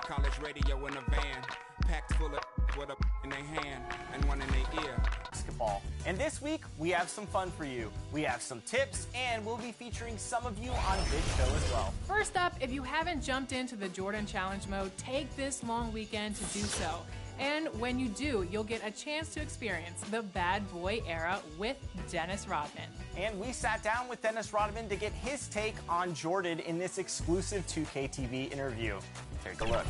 college radio in a van, packed full of with a in their hand and one in their ear. Basketball. And this week, we have some fun for you. We have some tips, and we'll be featuring some of you on this show as well. First up, if you haven't jumped into the Jordan Challenge mode, take this long weekend to do so. And when you do, you'll get a chance to experience the bad boy era with Dennis Rodman. And we sat down with Dennis Rodman to get his take on Jordan in this exclusive 2K TV interview. Take a look.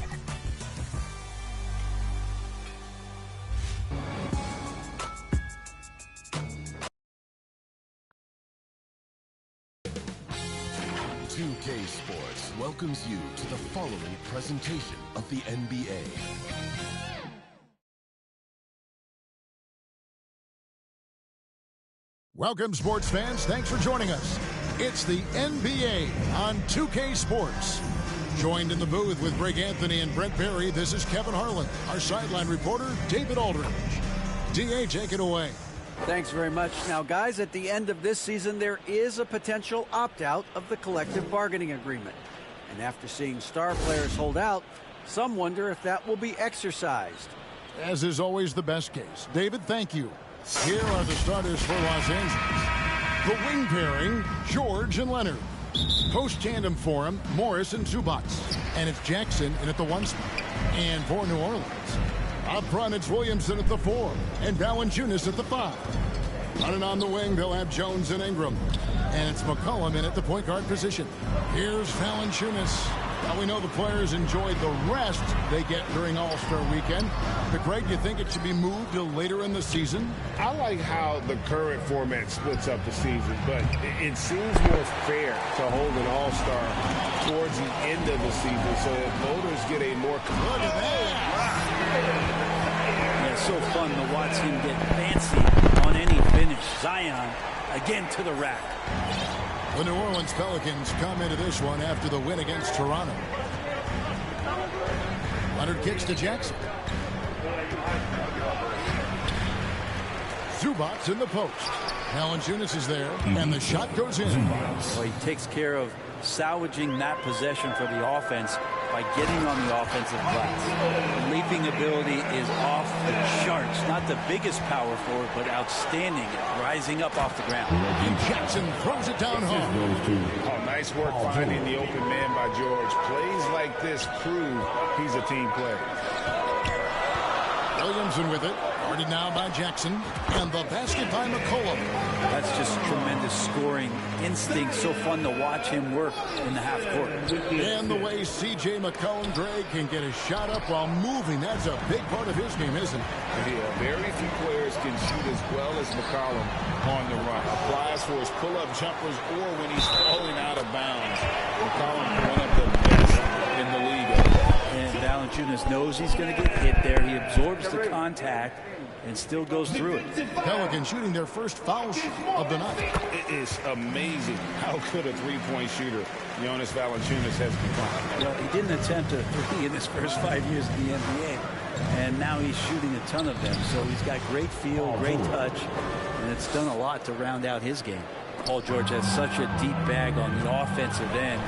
UK Sports welcomes you to the following presentation of the NBA. Welcome, sports fans. Thanks for joining us. It's the NBA on 2K Sports. Joined in the booth with Greg Anthony and Brent Barry, this is Kevin Harlan. Our sideline reporter, David Aldridge. DA, take it away. Thanks very much. Now, guys, at the end of this season, there is a potential opt-out of the collective bargaining agreement. And after seeing star players hold out, some wonder if that will be exercised. As is always the best case. David, thank you. Here are the starters for Los Angeles. The wing pairing, George and Leonard. Post tandem for him, Morris and Zubac. And it's Jackson in at the 1 spot. And for New Orleans, up front, it's Williamson at the 4 and Valanciunas at the 5. Running on the wing, they'll have Jones and Ingram. And it's McCollum in at the point guard position. Here's Valanciunas. Now we know the players enjoyed the rest they get during All-Star Weekend. But Greg, do you think it should be moved to later in the season? I like how the current format splits up the season, but it seems more fair to hold an All-Star towards the end of the season so that voters get a more... Look at that! Yeah, it's so fun to watch him get fancy on any finish. Zion, again to the rack. The New Orleans Pelicans come into this one after the win against Toronto. Leonard kicks to Jackson. Zubac in the post. Valanciunas is there, and the shot goes in. Well, he takes care of salvaging that possession for the offense by getting on the offensive glass. The leaping ability is off the charts. Not the biggest power forward, but outstanding at rising up off the ground. And Jackson throws it down home. Oh, nice work finding the open man by George. Plays like this prove he's a team player. Williamson with it. Guarded now by Jackson. And the basket by McCollum. That's just tremendous scoring instinct. So fun to watch him work in the half court. And the way C.J. McCollum, Greg, can get a shot up while moving. That's a big part of his game, isn't it? Yeah, very few players can shoot as well as McCollum on the run. Applies for his pull-up jumpers or when he's falling out of bounds. McCollum, one of the best in the league. And Valanciunas knows he's going to get hit there. He absorbs the contact and still goes through it. Pelicans shooting their first foul of the night. It is amazing how good a three-point shooter Jonas Valanciunas has become. Well, he didn't attempt a three in his first 5 years in the NBA, and now he's shooting a ton of them. So he's got great feel, great touch, and it's done a lot to round out his game. Paul George has such a deep bag on the offensive end,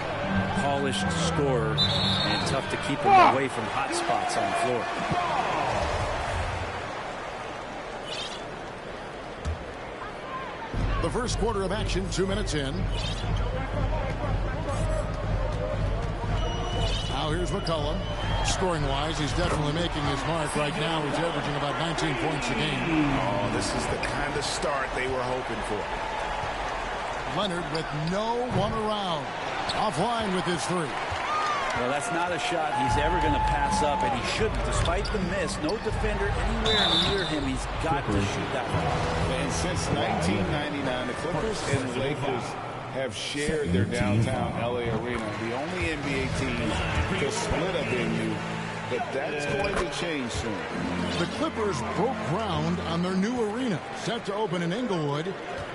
polished scorer, and tough to keep him away from hot spots on the floor. The first quarter of action, 2 minutes in. Now here's McCollum. Scoring-wise, he's definitely making his mark. Right now, he's averaging about 19 points a game. Oh, this is the kind of start they were hoping for. Leonard with no one around. Offline with his 3. Well, that's not a shot he's ever going to pass up, and he shouldn't. Despite the miss, no defender anywhere near him. He's got to shoot that one. And since 1999, the Clippers and Lakers have shared their downtown LA arena. The only NBA team to split a venue, but that's going to change soon. The Clippers broke ground on their new arena, set to open in Inglewood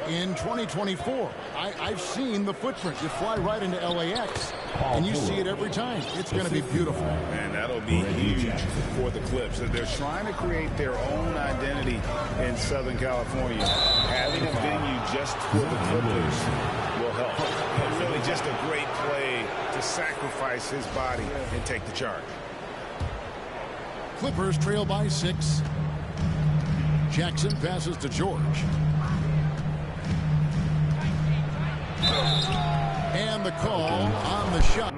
in 2024. I've seen the footprint. You fly right into LAX, and you see it every time. It's going to be beautiful. Man, that'll be huge for the Clips. They're trying to create their own identity in Southern California. Having a venue just for the Clippers will help. And really just a great play to sacrifice his body and take the charge. Clippers trail by 6. Jackson passes to George. And the call on the shot.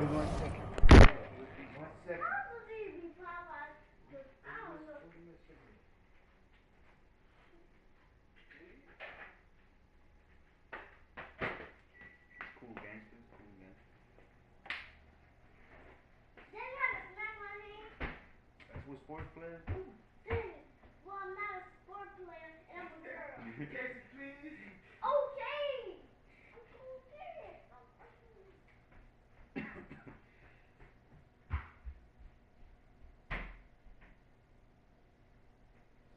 Sports player? Well, I'm not a sport player. I'm a girl. Yes, please. Okay.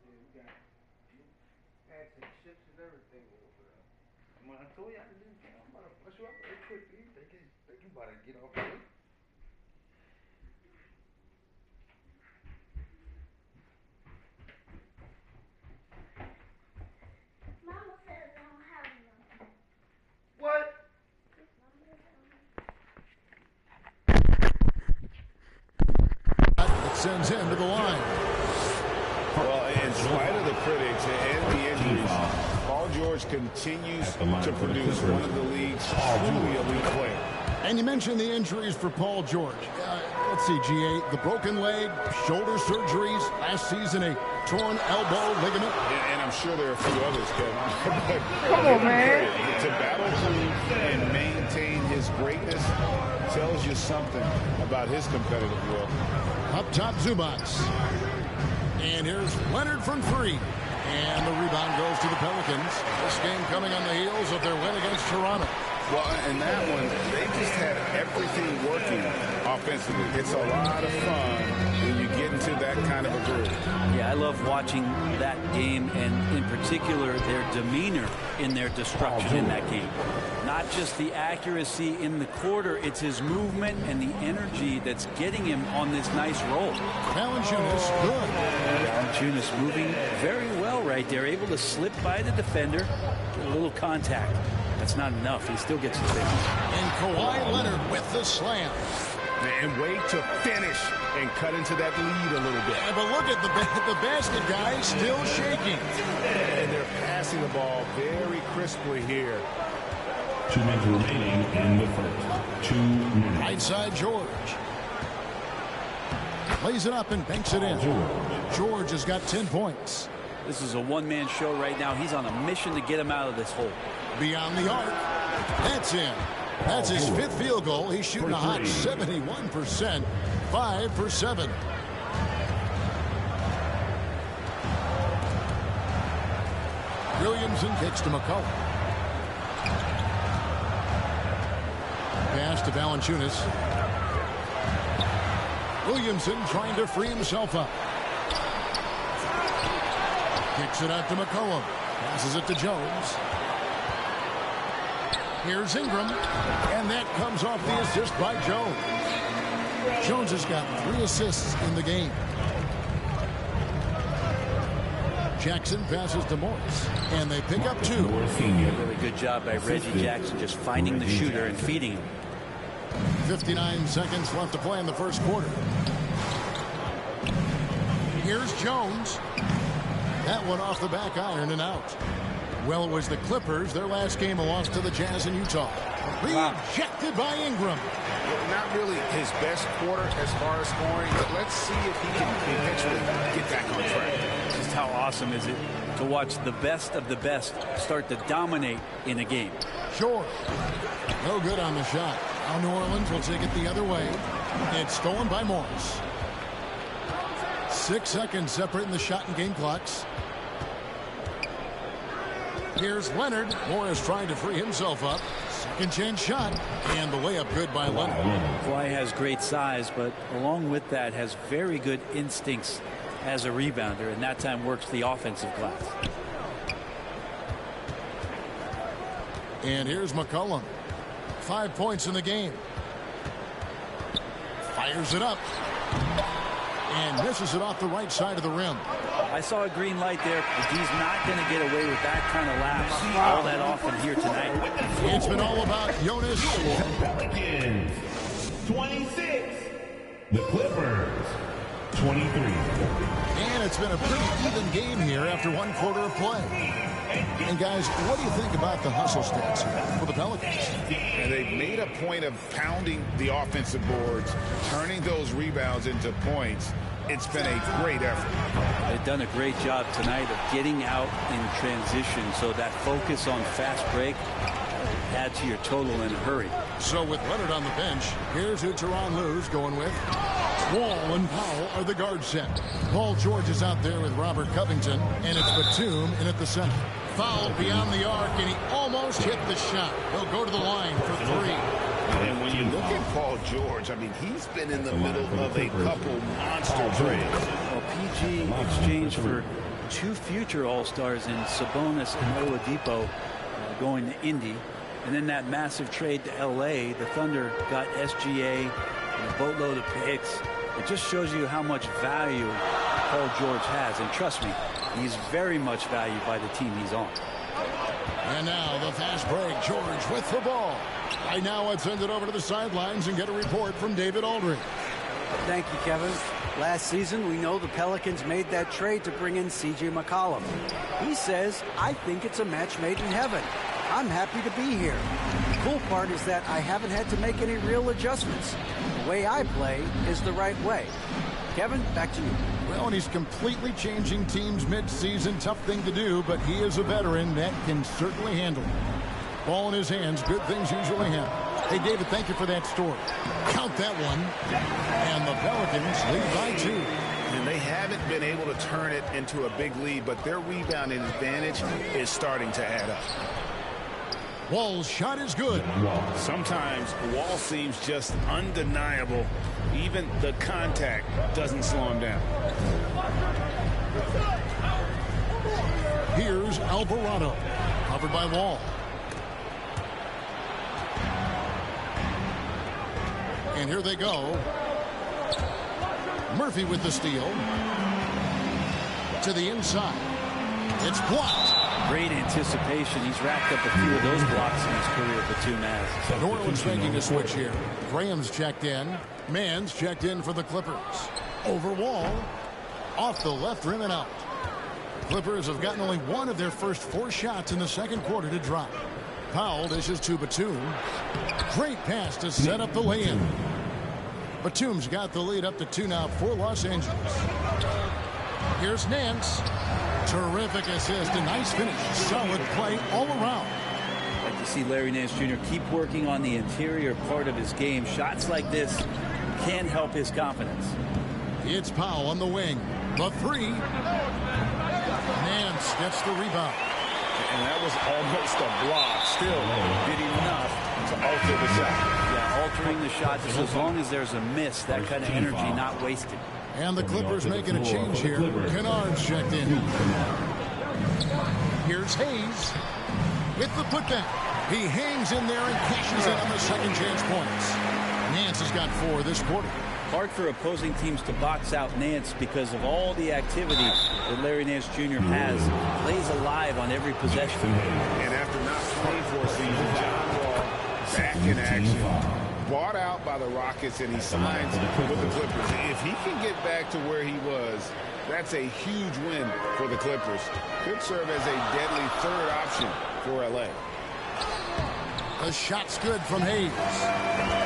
We got pads and chips and everything over there. I told you I didn't. I'm about to push you up very quickly. Think you about to get off the way. Mama said I don't have none. What? It sends him to the line. Well, in spite of the critics and the injuries, Paul George continues to produce one of the league's truly elite players. And you mentioned the injuries for Paul George. Let's see, GA, the broken leg, shoulder surgeries, last season a torn elbow ligament. And I'm sure there are a few others, Kevin. Come on, man. To battle through and maintain his greatness tells you something about his competitive will. Up top, Zubac. And here's Leonard from 3. And the rebound goes to the Pelicans. This game coming on the heels of their win against Toronto. Well, in that one, they just had everything working offensively. It's a lot of fun when you get into that kind of a group. Yeah, I love watching that game, and in particular, their demeanor in their destruction in that game. Not just the accuracy in the quarter, it's his movement and the energy that's getting him on this nice roll. Valanciunas, good. Valanciunas moving very well right there, able to slip by the defender, get a little contact. That's not enough. He still gets his things. And Kawhi Leonard with the slam. And wait to finish and cut into that lead a little bit. Yeah, but look at the basket guy still shaking. And they're passing the ball very crisply here. 2 minutes remaining in the first. 2 minutes. Right side, George. Lays it up and banks it in. George has got 10 points. This is a one-man show right now. He's on a mission to get him out of this hole. Beyond the arc. That's in. That's his 5th field goal. He's shooting a hot 71%. 5 for 7. Williamson kicks to McCullough. Pass to Valanciunas. Williamson trying to free himself up. Kicks it out to McCollum. Passes it to Jones. Here's Ingram. And that comes off the assist by Jones. Jones has got 3 assists in the game. Jackson passes to Morris. And they pick up 2. Really good job by Reggie Jackson just finding the shooter and feeding him. 59 seconds left to play in the first quarter. Here's Jones. That one off the back iron and out. Well, it was the Clippers. Their last game, a loss to the Jazz in Utah. Rejected by Ingram. Not really his best quarter as far as scoring, but let's see if he can eventually get back on track. Just how awesome is it to watch the best of the best start to dominate in a game. Sure. No good on the shot. Now New Orleans will take it the other way. It's stolen by Morris. 6 seconds separating the shot and game clocks. Here's Leonard. Morris trying to free himself up. Second chance shot. And the layup good by Leonard. Kawhi has great size, but along with that has very good instincts as a rebounder, and that time works the offensive glass. And here's McCollum. 5 points in the game. Fires it up. And misses it off the right side of the rim. I saw a green light there. He's not going to get away with that kind of lapse all that often here tonight. It's been all about Jonas. Pelicans 26. The Clippers 23. And it's been a pretty even game here after one quarter of play. And guys, what do you think about the hustle stats here for the Pelicans? And they've made a point of pounding the offensive boards, turning those rebounds into points. It's been a great effort. They've done a great job tonight of getting out in transition, so that focus on fast break add to your total in a hurry. So with Leonard on the bench, here's who Tyronn Lue's going with. Wall and Powell are the guard set. Paul George is out there with Robert Covington, and it's Batum in at the center. Foul beyond the arc, and he almost hit the shot. He'll go to the line for three. And when you look at Paul George, I mean, he's been in the middle of a couple monster trades. Well, PG exchanged for two future All-Stars in Sabonis and Oladipo going to Indy. And then that massive trade to L.A., the Thunder got SGA and a boatload of picks. It just shows you how much value Paul George has. And trust me, he's very much valued by the team he's on. And now the fast break. George with the ball. Right now, let's send it over to the sidelines and get a report from David Aldridge. Thank you, Kevin. Last season, we know the Pelicans made that trade to bring in C.J. McCollum. He says, I think it's a match made in heaven. I'm happy to be here. The cool part is that I haven't had to make any real adjustments. The way I play is the right way. Kevin, back to you. Well, and he's completely changing teams mid-season. Tough thing to do, but he is a veteran that can certainly handle it. Ball in his hands, good things usually happen. Hey, David, thank you for that story. Count that one. And the Pelicans lead by 2. And they haven't been able to turn it into a big lead, but their rebounding advantage is starting to add up. Wall's shot is good. Sometimes Wall seems just undeniable. Even the contact doesn't slow him down. Here's Alvarado, covered by Wall. And here they go. Murphy with the steal. To the inside. It's blocked. Great anticipation. He's racked up a few of those blocks in his career, Batum has. New Orleans making a switch here. Graham's checked in. Mann's checked in for the Clippers. Over Wall. Off the left rim and out. The Clippers have gotten only one of their first 4 shots in the second quarter to drop. Powell dishes to Batum. Great pass to set up the lay-in. Batum's got the lead up to 2 now for Los Angeles. Here's Nance. Terrific assist, a nice finish. Solid play all around. I'd like to see Larry Nance Jr. keep working on the interior part of his game. Shots like this can help his confidence. It's Powell on the wing. The 3. Nance gets the rebound. And that was almost a block. Still did enough to alter the shot. Yeah, altering the shot just as long as there's a miss. That kind of energy not wasted. And the Clippers making a change here. Kennard's checked in. Here's Hayes with the putback. He hangs in there and cashes in on the second chance points. Nance has got 4 this quarter. Hard for opposing teams to box out Nance because of all the activity that Larry Nance Jr. has. Plays alive on every possession. And after not playing for a season, John Wall back in action. Bought out by the Rockets, and he signs with the Clippers. If he can get back to where he was, that's a huge win for the Clippers. Could serve as a deadly third option for L.A. The shot's good from Hayes.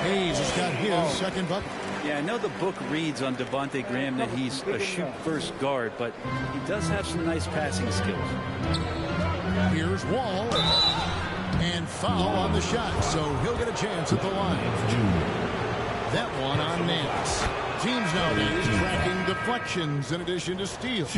Hayes has got his second bucket. Yeah, I know the book reads on Devontae Graham that he's a shoot-first guard, but he does have some nice passing skills. Here's Wall. And foul on the shot, so he'll get a chance at the line. That one on Nance. Teams nowadays tracking deflections in addition to steals.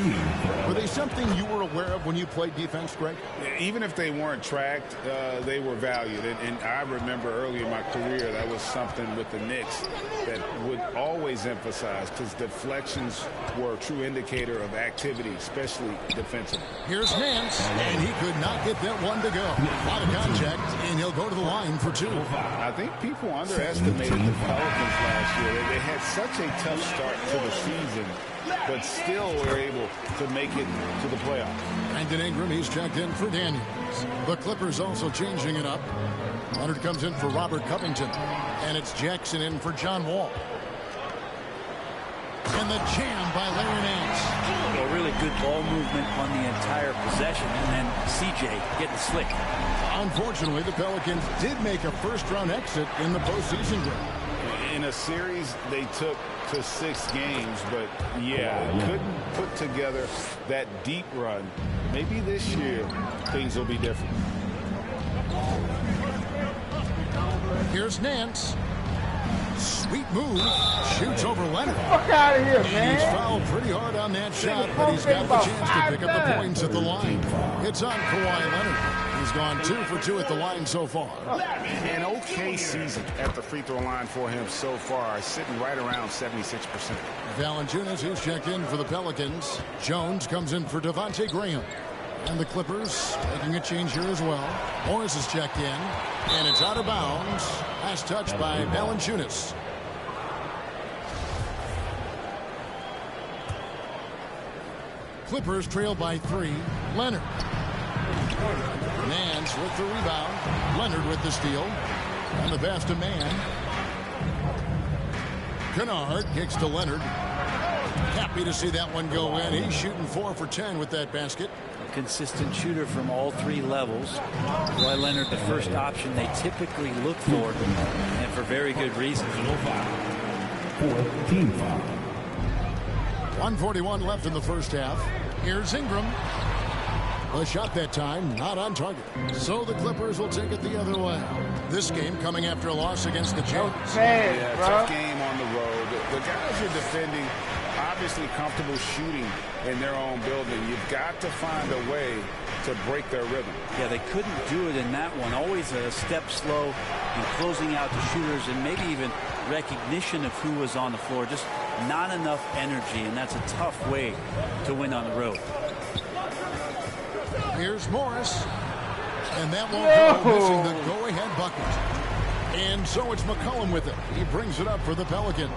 Were they something you were aware of when you played defense, Greg? Even if they weren't tracked, they were valued. And I remember early in my career, that was something with the Knicks that would always emphasize, because deflections were a true indicator of activity, especially defensively. Here's Nance, and he could not get that one to go. A lot of contact, and he'll go to the line for 2. I think people underestimated the Pelicans last year. They had such a tough start to the season, but still were able to make it to the playoffs. Brandon Ingram, he's checked in for Daniels. The Clippers also changing it up. Leonard comes in for Robert Covington, and it's Jackson in for John Wall. And And the jam by Larry Nance. Well, really good ball movement on the entire possession, and then CJ getting slick. Unfortunately, the Pelicans did make a first-round exit in the postseason game. In a series they took to 6 games, but couldn't put together that deep run. Maybe this year things will be different. Here's Nance. Sweet move. Shoots over Leonard. Fuck out of here, and man. He's fouled pretty hard on that shot, but he's got the chance to pick up the points at the line. It's on Kawhi Leonard. He's gone 2 for 2 at the line so far. An okay season at the free throw line for him so far, sitting right around 76%. Valanciunas, who's checked in for the Pelicans. Jones comes in for Devontae Graham. And the Clippers making a change here as well. Morris is checked in, and it's out of bounds. Last touch by Valanciunas. Clippers trail by 3. Leonard. Nance with the rebound. Leonard with the steal. And the pass to Mann. Kennard kicks to Leonard. Happy to see that one go in. He's shooting 4 for 10 with that basket. A consistent shooter from all 3 levels. Kawhi Leonard, the first option they typically look for, and for very good reasons. 4th team foul. 1:41 left in the first half. Here's Ingram. A shot that time, not on target. So the Clippers will take it the other way. This game coming after a loss against the Jazz. Tough game on the road. The guys are defending, obviously comfortable shooting in their own building. You've got to find a way to break their rhythm. Yeah, they couldn't do it in that one. Always a step slow in closing out the shooters, and maybe even recognition of who was on the floor. Just not enough energy, and that's a tough way to win on the road. Here's Morris. And that won't go, missing the go-ahead bucket. And so it's McCollum with it. He brings it up for the Pelicans.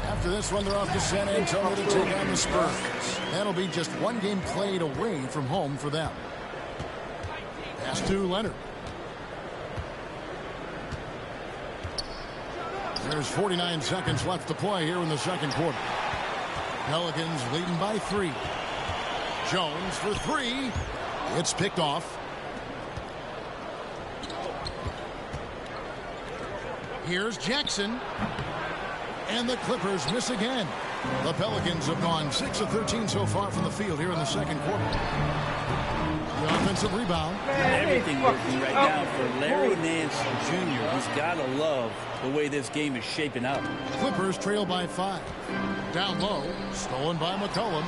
After this one, they're off to San Antonio to take on the Spurs. That'll be just 1 game played away from home for them. Pass to Leonard. There's 49 seconds left to play here in the second quarter. Pelicans leading by 3. Jones for 3. It's picked off. Here's Jackson. And the Clippers miss again. The Pelicans have gone 6 of 13 so far from the field here in the second quarter. The offensive rebound. Everything working right now for Larry Nance Jr. He's got to love the way this game is shaping up. Clippers trail by 5. Down low. Stolen by McCollum.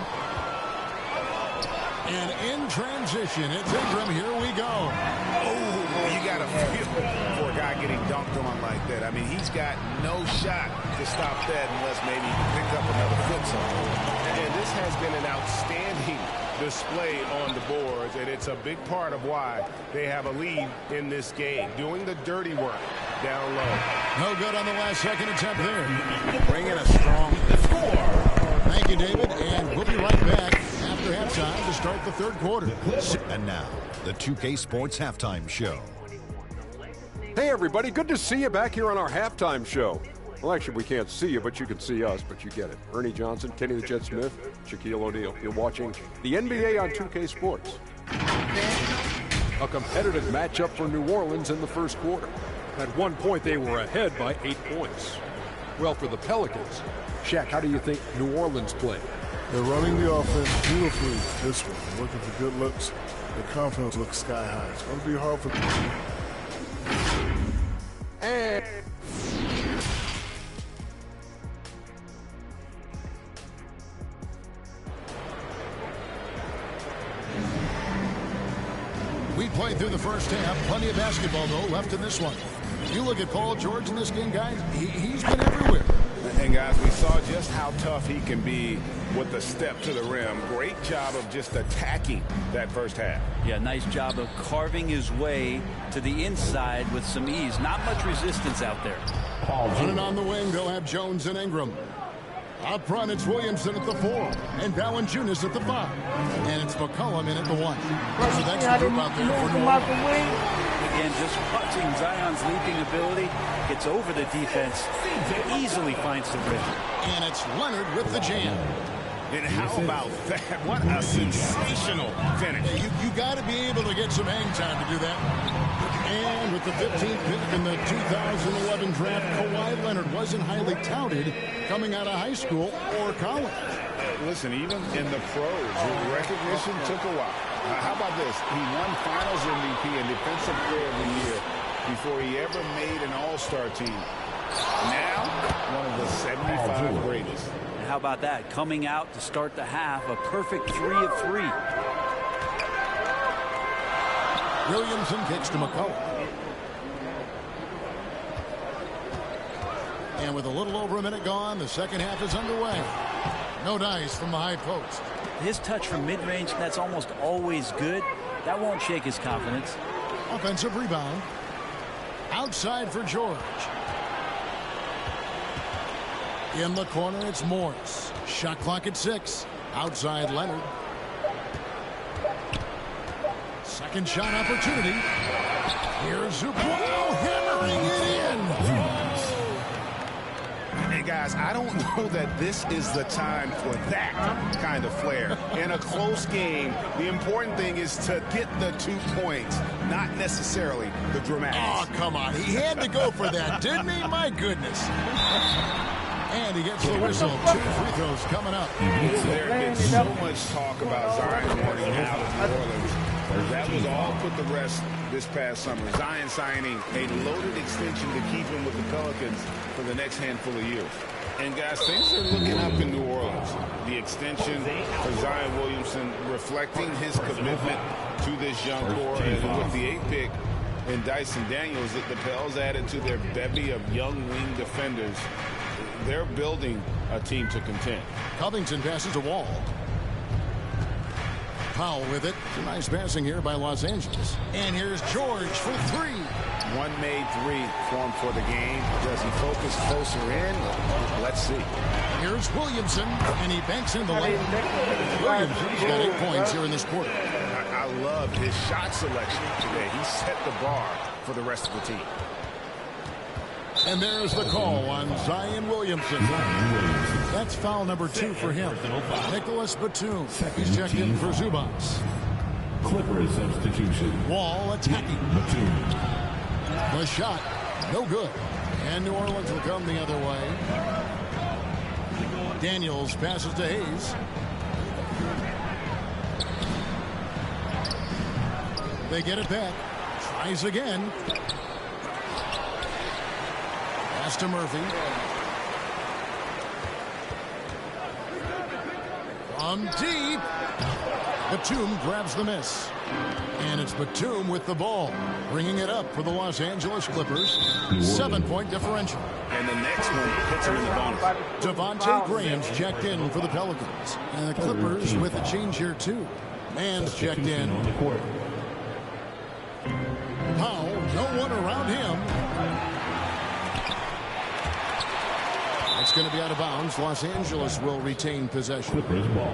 And in transition, it's Ingram. Here we go. Oh, you got to feel for a guy getting dunked on like that. I mean, he's got no shot to stop that unless maybe pick up another foot somewhere. And this has been an outstanding display on the boards, and it's a big part of why they have a lead in this game. Doing the dirty work down low. No good on the last second attempt there. Bring in a strong score. Thank you, David, and we'll be right back after halftime to start the third quarter. And now, the 2K Sports Halftime Show. Hey, everybody. Good to see you back here on our halftime show. Well, actually, we can't see you, but you can see us, but you get it. Ernie Johnson, Kenny the Jet Smith, Shaquille O'Neal. You're watching the NBA on 2K Sports. A competitive matchup for New Orleans in the first quarter. At one point, they were ahead by 8 points. Well, for the Pelicans, Shaq, how do you think New Orleans played? They're running the offense beautifully this one. Looking for good looks. Their confidence looks sky high. It's going to be hard for them. And we played through the first half. Plenty of basketball, though, left in this one. You look at Paul George in this game, guys. He's been everywhere. And, guys, we saw just how tough he can be with the step to the rim. Great job of just attacking that first half. Yeah, nice job of carving his way to the inside with some ease. Not much resistance out there. Running on the wing, they'll have Jones and Ingram. Up front, it's Williamson at the 4, and Valanciunas at the 5. And it's McCollum in at the 1. So that's the group out there for New Orleans. again, just watching Zion's leaping ability. Gets over the defense, easily finds the rim. And it's Leonard with the jam. And how about that? What a sensational finish. Yeah, you got to be able to get some hang time to do that. And with the 15th pick in the 2011 draft, Kawhi Leonard wasn't highly touted coming out of high school or college. Listen, even in the pros, recognition took a while. How about this? He won Finals MVP and Defensive Player of the Year before he ever made an All-Star team. Now, one of the 75 greatest. And how about that? Coming out to start the half, a perfect 3 of 3. Williamson kicks to McCullough. And with a little over a minute gone, the second half is underway. No dice from the high post. His touch from mid-range, that's almost always good. That won't shake his confidence. Offensive rebound. Outside for George. In the corner, it's Morris. Shot clock at 6. Outside Leonard. Second shot opportunity. Here's Zubac. Wow, hammering it in. Hey, guys, I don't know that this is the time for that kind of flair. In a close game, the important thing is to get the 2 points, not necessarily the dramatics. Oh, come on. He had to go for that, didn't he? My goodness. And he gets the whistle. 2 free throws coming up. There had been so much talk about Zion wanting out of New Orleans. That was all put to rest this past summer. Zion signing a loaded extension to keep him with the Pelicans for the next handful of years. And guys, things are looking up in New Orleans. The extension for Zion Williamson reflecting his commitment to this young core. And with the 8th pick in Dyson Daniels, the Pels added to their bevy of young wing defenders. They're building a team to contend. Covington passes to Wall. Powell with it. Nice passing here by Los Angeles. And here's George for 3. One made 3 for him for the game. Does he focus closer in? Let's see. Here's Williamson, and he banks in the lane. Williamson's got 8 points here in this quarter. I love his shot selection today. He set the bar for the rest of the team. And there's the call on Zion Williamson. That's foul number 2 for him. Nicholas Batum. He's checked in for Zubac. Clippers substitution. Wall attacking. Batum. The shot, no good. And New Orleans will come the other way. Daniels passes to Hayes. They get it back. Tries again. Pass to Murphy. From deep. Batum grabs the miss. And it's Batum with the ball, bringing it up for the Los Angeles Clippers. 7-point differential. And the next one puts him in the bonus. Devontae Graham's checked in for the Pelicans. And the Clippers with a change here, too. Man's checked in. Powell, no one around him. It's going to be out of bounds. Los Angeles will retain possession. Clippers ball.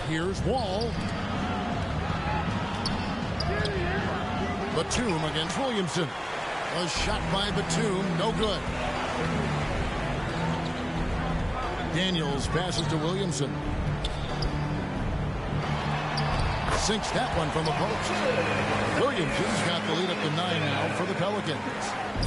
Here's Wall. Batum against Williamson. A shot by Batum, no good. Daniels passes to Williamson. Sinks that one from the post. Williamson's got the lead up to 9 now for the Pelicans.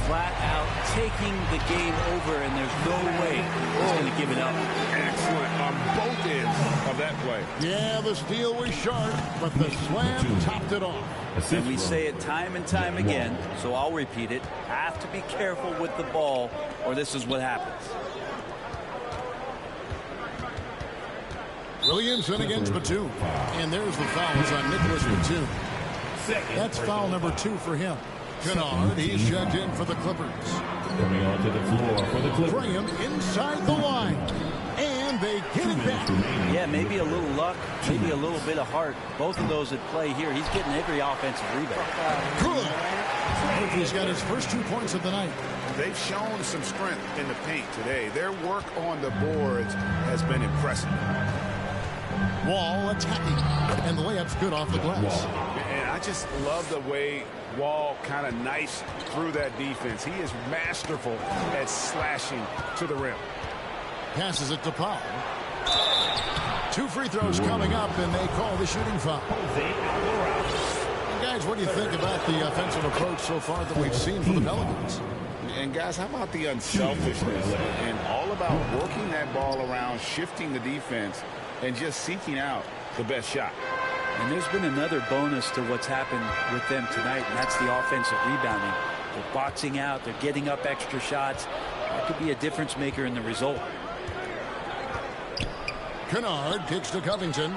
Flat out taking the game over, and there's no way he's going to give it up. Excellent on both ends of that play. Yeah, the steal was sharp, but the slam topped it off. And we say it time and time again, so I'll repeat it. Have to be careful with the ball, or this is what happens. Williamson against Batum. And there's the fouls on Nicholas Batum. That's foul number 2 for him. Kennard, he's checked in for the Clippers. Coming onto the floor for the Clippers. Graham inside the line. And they get it back. Yeah, maybe a little luck, maybe a little bit of heart. Both of those at play here. He's getting every offensive rebound. Good. Murphy's got his first 2 points of the night. they've shown some strength in the paint today. Their work on the boards has been impressive. Wall attacking, and the layup's good off the glass. And I just love the way Wall kind of knifes through that defense. He is masterful at slashing to the rim. Passes it to Powell. 2 free throws coming up, and they call the shooting foul. And guys, what do you think about the offensive approach so far that we've seen from the Pelicans? And guys, how about the unselfishness and all about working that ball around, shifting the defense, and just seeking out the best shot. And there's been another bonus to what's happened with them tonight, and that's the offensive rebounding. They're boxing out, they're getting up extra shots. That could be a difference maker in the result. Kennard kicks to Covington.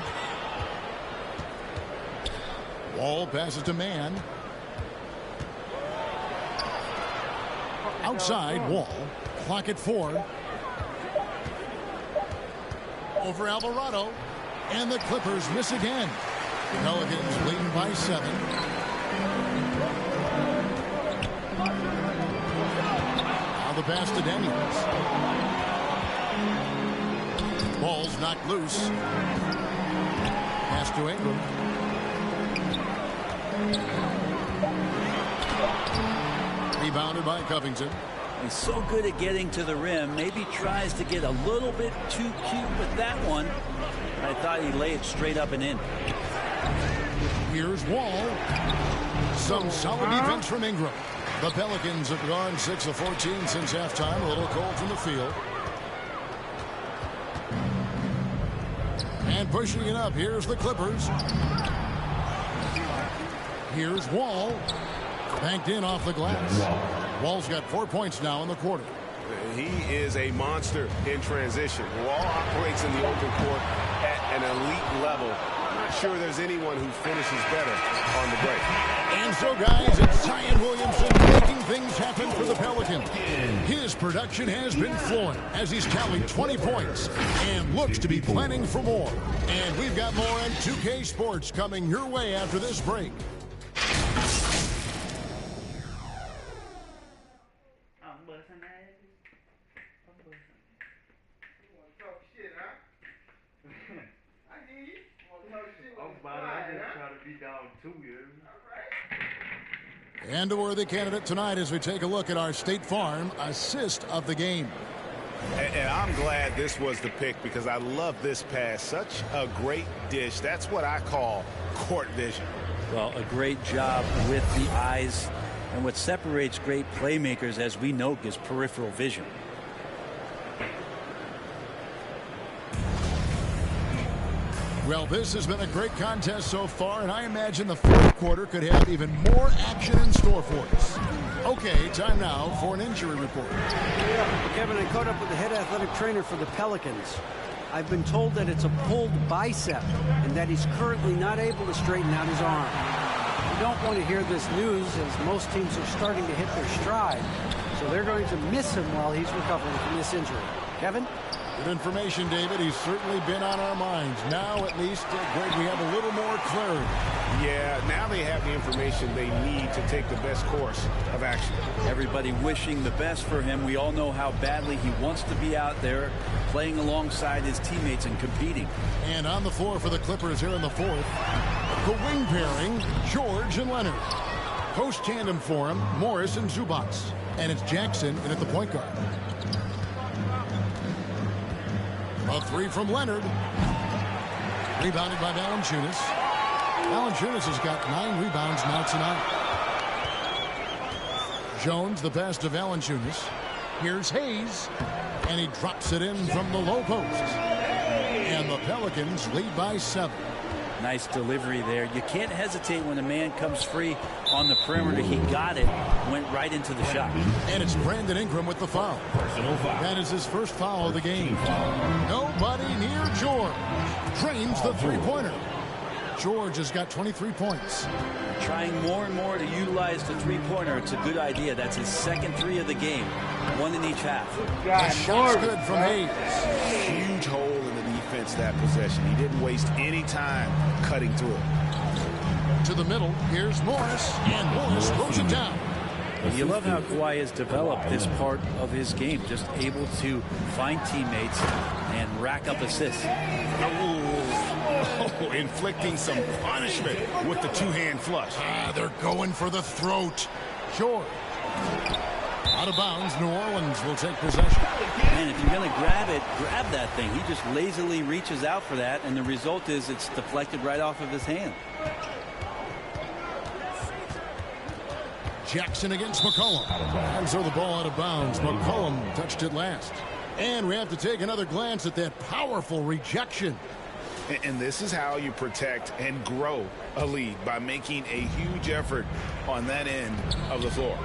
Wall passes to Mann. Outside, Wall. Clock at 4. Over Alvarado. And the Clippers miss again. Pelicans leading by 7. Now the pass to Daniels. Ball's knocked loose. Pass to Ingram. Rebounded by Covington. He's so good at getting to the rim. Maybe tries to get a little bit too cute with that one. I thought he laid it straight up and in. Here's Wall. Some solid defense from Ingram. The Pelicans have gone 6 of 14 since halftime. A little cold from the field. And pushing it up. Here's the Clippers. Here's Wall. Banked in off the glass. Wall's got 4 points now in the quarter. He is a monster in transition. Wall operates in the open court at an elite level. I'm not sure there's anyone who finishes better on the break. And so, guys, it's Zion Williamson making things happen for the Pelicans. His production has been flowing as he's tallied 20 points and looks to be planning for more. And we've got more on 2K Sports coming your way after this break. And a worthy candidate tonight as we take a look at our State Farm assist of the game. And I'm glad this was the pick because I love this pass. Such a great dish. That's what I call court vision. Well, a great job with the eyes. And what separates great playmakers, as we know, is peripheral vision. Well, this has been a great contest so far, and I imagine the fourth quarter could have even more action in store for us. Okay, time now for an injury report. Kevin, I caught up with the head athletic trainer for the Pelicans. I've been told that it's a pulled bicep and that he's currently not able to straighten out his arm. You don't want to hear this news as most teams are starting to hit their stride, so they're going to miss him while he's recovering from this injury. Kevin? Good information, David. He's certainly been on our minds. Now, at least, Greg, we have a little more clarity. Yeah, now they have the information they need to take the best course of action. Everybody wishing the best for him. We all know how badly he wants to be out there playing alongside his teammates and competing. And on the floor for the Clippers here in the fourth, the wing pairing, George and Leonard. Post tandem for him, Morris and Zubac. And it's Jackson in at the point guard. A three from Leonard. Rebounded by Valanciunas. Valanciunas has got 9 rebounds now tonight. Jones, the pass to Valanciunas. Here's Hayes. And he drops it in from the low post. And the Pelicans lead by 7. Nice delivery there. You can't hesitate when a man comes free on the perimeter. He got it, went right into the shot. And it's Brandon Ingram with the foul. That is his first foul of the game. Nobody near George. Drains the three-pointer. George has got 23 points. Trying more and more to utilize the three-pointer. It's a good idea. That's his second 3 of the game. 1 in each half. The shot's good from Hayes. Huge hole in the defense that possession. He didn't waste any time cutting through it. To the middle, here's Morris, and Morris throws it down. You love how Kawhi has developed this part of his game, just able to find teammates and rack up assists. Oh, inflicting some punishment with the two-hand flush. They're going for the throat. George. Out of bounds, New Orleans will take possession. Man, if you're going to grab it, grab that thing. He just lazily reaches out for that, and the result is it's deflected right off of his hand. Jackson against McCollum. And so the ball out of bounds. McCollum touched it last. And we have to take another glance at that powerful rejection. And this is how you protect and grow a lead, by making a huge effort on that end of the floor.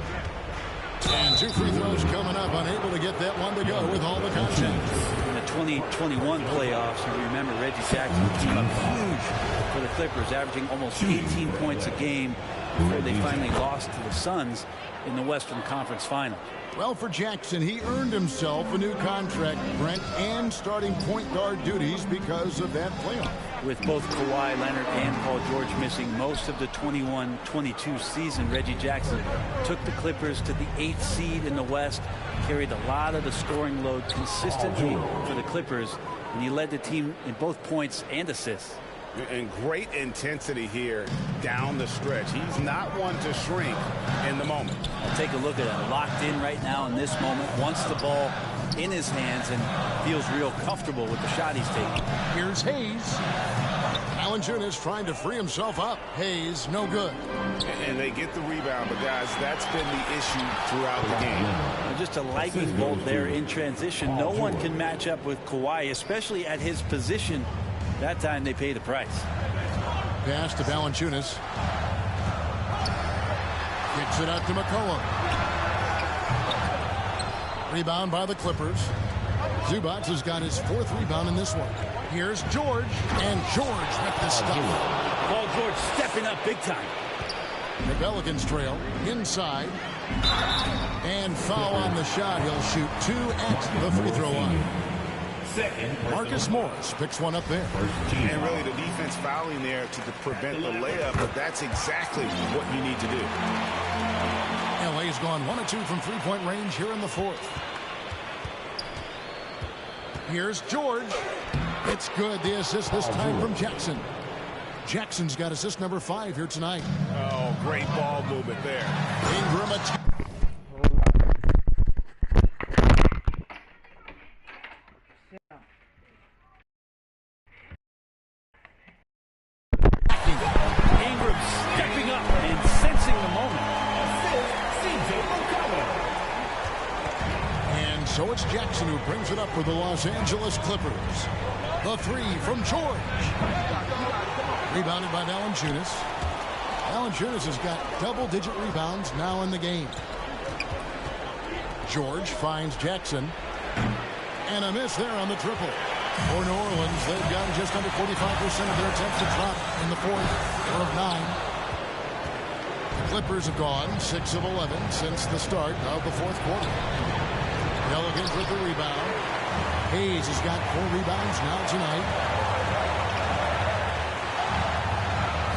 And 2 free throws coming up, unable to get that one to go with all the contact. In the 2021 playoffs, you remember Reggie Jackson came up huge for the Clippers, averaging almost 18 points a game before they finally lost to the Suns in the Western Conference Finals. Well, for Jackson, he earned himself a new contract, Brent, and starting point guard duties because of that playoff. With both Kawhi Leonard and Paul George missing most of the 21-22 season, Reggie Jackson took the Clippers to the 8th seed in the West, carried a lot of the scoring load consistently for the Clippers, and he led the team in both points and assists. And great intensity here down the stretch. He's not one to shrink in the moment. I'll take a look at it. Locked in right now in this moment. Wants the ball in his hands and feels real comfortable with the shot he's taking. Here's Hayes. Valanciunas trying to free himself up. Hayes, no good. And they get the rebound, but guys, that's been the issue throughout the game. And just a lightning bolt there in transition. No one can match up with Kawhi, especially at his position. That time they pay the price. Pass to Valanciunas. Kicks it out to McCollum. Rebound by the Clippers. Zubac has got his 4th rebound in this one. Here's George, and George with the stuff. Paul George stepping up big time. The Pelicans trail inside. And foul on the shot. He'll shoot 2 at the free throw line. Marcus Morris picks one up there. And really the defense fouling there to prevent the layup, but that's exactly what you need to do. LA's gone 1 of 2 from three-point range here in the 4th. Here's George. It's good. The assist this time from Jackson. Jackson's got assist number 5 here tonight. Oh, great ball movement there. Ingram Ingram stepping up and sensing the moment. And so it's Jackson who brings it up for the Los Angeles Clippers. The 3 from George. Rebounded by Valanciunas. Valanciunas has got double-digit rebounds now in the game. George finds Jackson. And a miss there on the triple. For New Orleans, they've gotten just under 45% of their attempts to drop in the 4th of 9. The Clippers have gone 6 of 11 since the start of the 4th quarter. Pelicans with the rebound. Hayes has got 4 rebounds now tonight.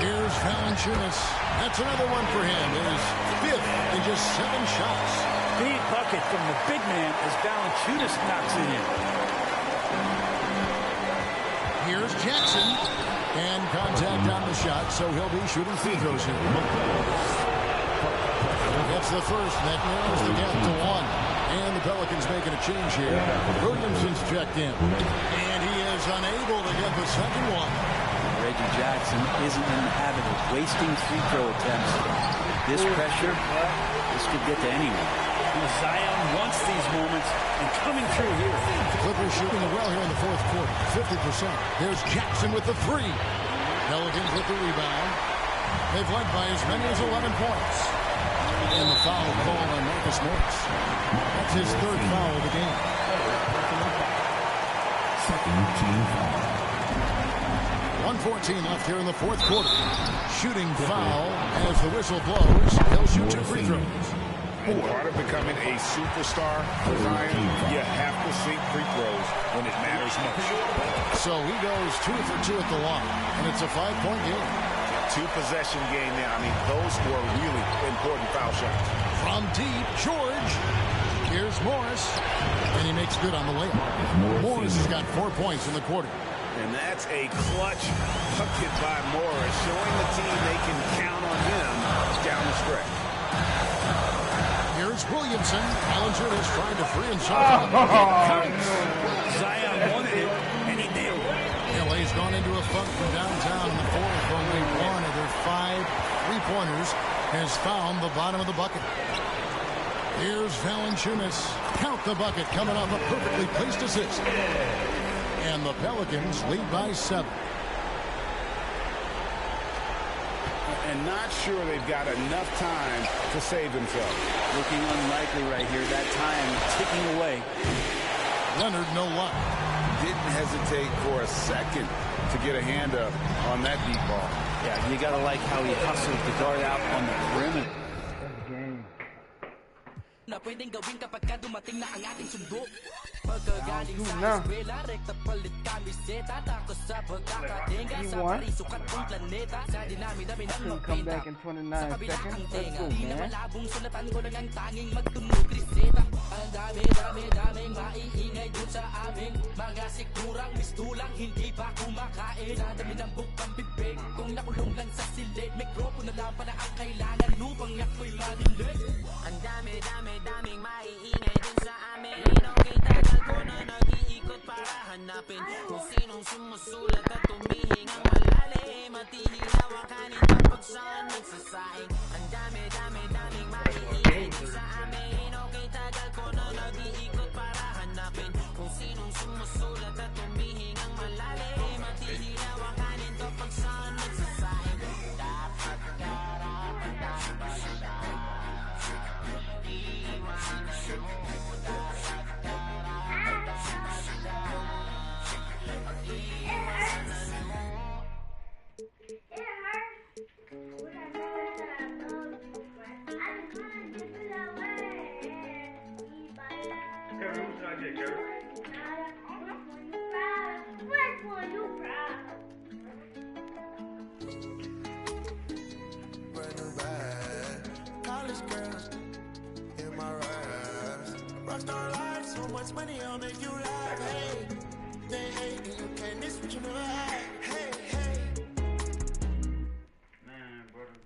Here's Valanciunas. That's another one for him. His 5th in just 7 shots. Big bucket from the big man as Valanciunas knocks it in. Here's Jackson. And contact on the shot, so he'll be shooting free throws here. That's the first. That narrows the gap to 1. And the Pelicans making a change here. Williamson's checked in. And he is unable to get the second one. Reggie Jackson isn't in the habit of wasting free throw attempts. This pressure, this could get to anyone. Zion wants these moments and coming through here. Clippers shooting well here in the 4th quarter. 50%. There's Jackson with the 3. Pelicans with the rebound. They've led by as many as 11 points. And the foul called on Marcus Morris. That's his 3rd foul of the game. Second team foul. 1:14 left here in the 4th quarter. Shooting foul as the whistle blows. He'll shoot 2 free throws. And part of becoming a superstar for Zion, you have to sink free throws when it matters most. So he goes 2 for 2 at the line, and it's a 5-point game. 2-possession game now. I mean, those were really important foul shots. From From deep, George. Here's Morris. And he makes good on the layup. Morris has got 4 points in the quarter. And that's a clutch bucket by Morris, showing the team they can count on him down the stretch. Here's Williamson. Valanciunas trying to free himself from the bucket. Zion wanted it, and he nailed it. LA's gone into a funk from downtown in the fourth. Only one of their 5 3-pointers has found the bottom of the bucket. Here's Valanciunas. Count the bucket coming off a perfectly placed assist. And the Pelicans lead by 7. And not sure they've got enough time to save themselves. Looking unlikely right here. That time ticking away. Leonard, no luck. Didn't hesitate for a second to get a hand up on that deep ball. Yeah, you got to like how he hustled the guard out on the perimeter. Na pwedeng gawin kapag dumating na ang ating sundo. Pagkagaling sa eskwela, rekta palit kamiseta. Takos sa pagkakatinga sa parisukat ng planeta. Sa dinami-dami ng mapita. Sa kabila ang tenga. Di na malabong sulatan ko lang ang tanging magtunog reseta. Ang dami-daming maiingay dun sa aming mga sigurang mistulang hindi pa kumakain. Sa dami ng bukang bibig kung nakulong lang sa silid. Mikropono lang pala ang kailangan upang ako'y manilig. Ang daming maiingay din sa amin. Okay, tagal ko na nag-iikot para hanapin kung sinong sumusulat at tumihingang malalim at ihilawakanin kapag saan nagsasaing. Ang daming maiingay din sa amin. Okay, tagal ko na nag-iikot para hanapin kung sinong sumusulat at tumihingang malalim at ihilawakanin kapag saan nagsasaing. Dapat karapan dapat siya. Rockstar life, so much money, I'll make you laugh. Hey, they hate and you can't miss what you never had. Hey, hey. Man, brother.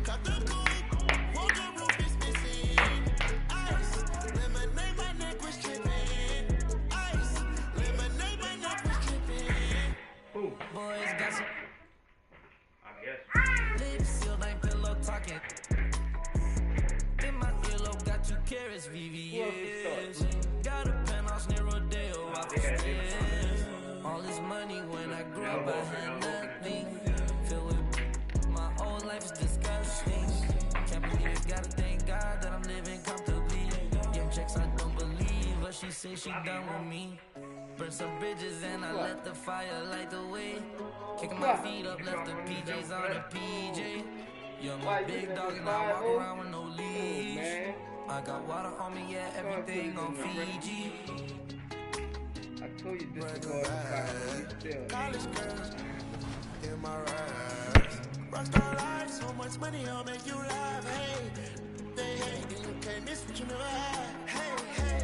Got the coupe, walk the roof is missing. Ice, lemonade, my neck was tripping. Ice, lemonade, my neck was tripping. Boys got some. I guess. Lips sealed, ain't pillow talking. In my earlobe, got 2 carats, VVS. Got a penthouse near Rodeo, off the stairs. All this money when I grew up, I had nothing. Filled with my whole life is disgusting. Can't believe it, gotta thank God that I'm living comfortably. Give checks I don't believe, but she say she done with me. Burn some bridges and I let the fire light the way. Kicking my feet up, left the PJs on the PJ. Young big dog and I walk around with no leash. I got water on me, yeah, everything on Fiji. I told you this is going to college girls in my raps. Rockstar life, so much money, I'll make you laugh. Hey, they hate and you can't miss what you never had. Hey, hey.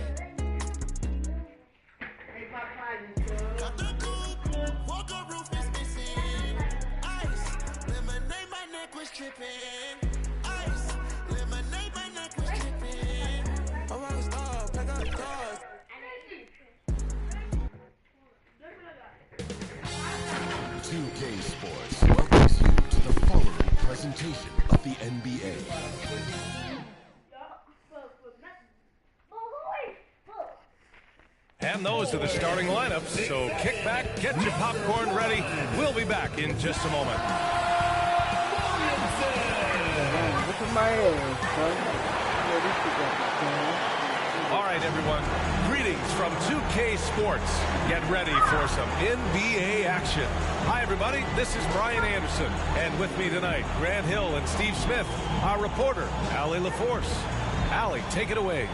Got the coupe, walker roof is missing. Ice, lemonade, my neck was tripping. Ice, lemonade, my neck was tripping. I want to stop, I got cars. 2K Sports welcomes you to the following presentation of the NBA. And those are the starting lineups, so kick back, get your popcorn ready. We'll be back in just a moment. Look at my ass, All right, everyone. Greetings from 2K Sports. Get ready for some NBA action. Hi, everybody. This is Brian Anderson. And with me tonight, Grant Hill and Steve Smith, our reporter, Allie LaForce. Allie, take it away.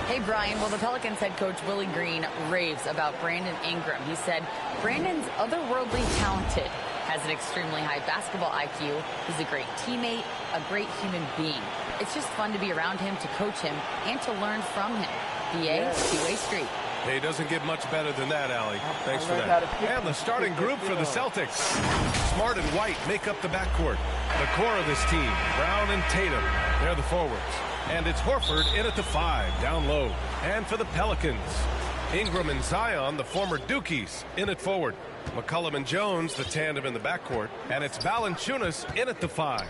Hey, Brian. Well, the Pelicans head coach Willie Green raves about Brandon Ingram. He said Brandon's otherworldly talented, has an extremely high basketball IQ. He's a great teammate, a great human being. It's just fun to be around him, to coach him, and to learn from him. BA, two-way street. Hey, it doesn't get much better than that, Allie. Thanks for that. And the starting group for the Celtics. Smart and White make up the backcourt. The core of this team, Brown and Tatum, they're the forwards. And it's Horford in at the 5, down low. And for the Pelicans, Ingram and Zion, the former Dukies, in at forward. McCollum and Jones, the tandem in the backcourt. And it's Valanciunas in at the 5.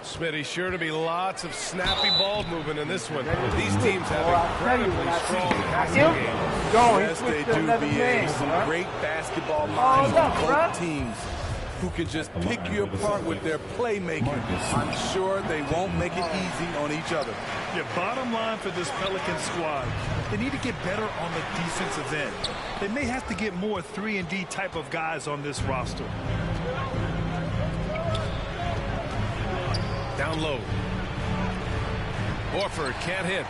Smitty, sure to be lots of snappy ball movement in this one. These teams have incredibly strong passing games. Yes, they do, BA. Some great basketball minds on both teams who can just pick you apart with their playmaking. I'm sure they won't make it easy on each other. Yeah, bottom line for this Pelican squad, they need to get better on the defensive end. They may have to get more 3-and-D type of guys on this roster. Down low. Horford can't hit.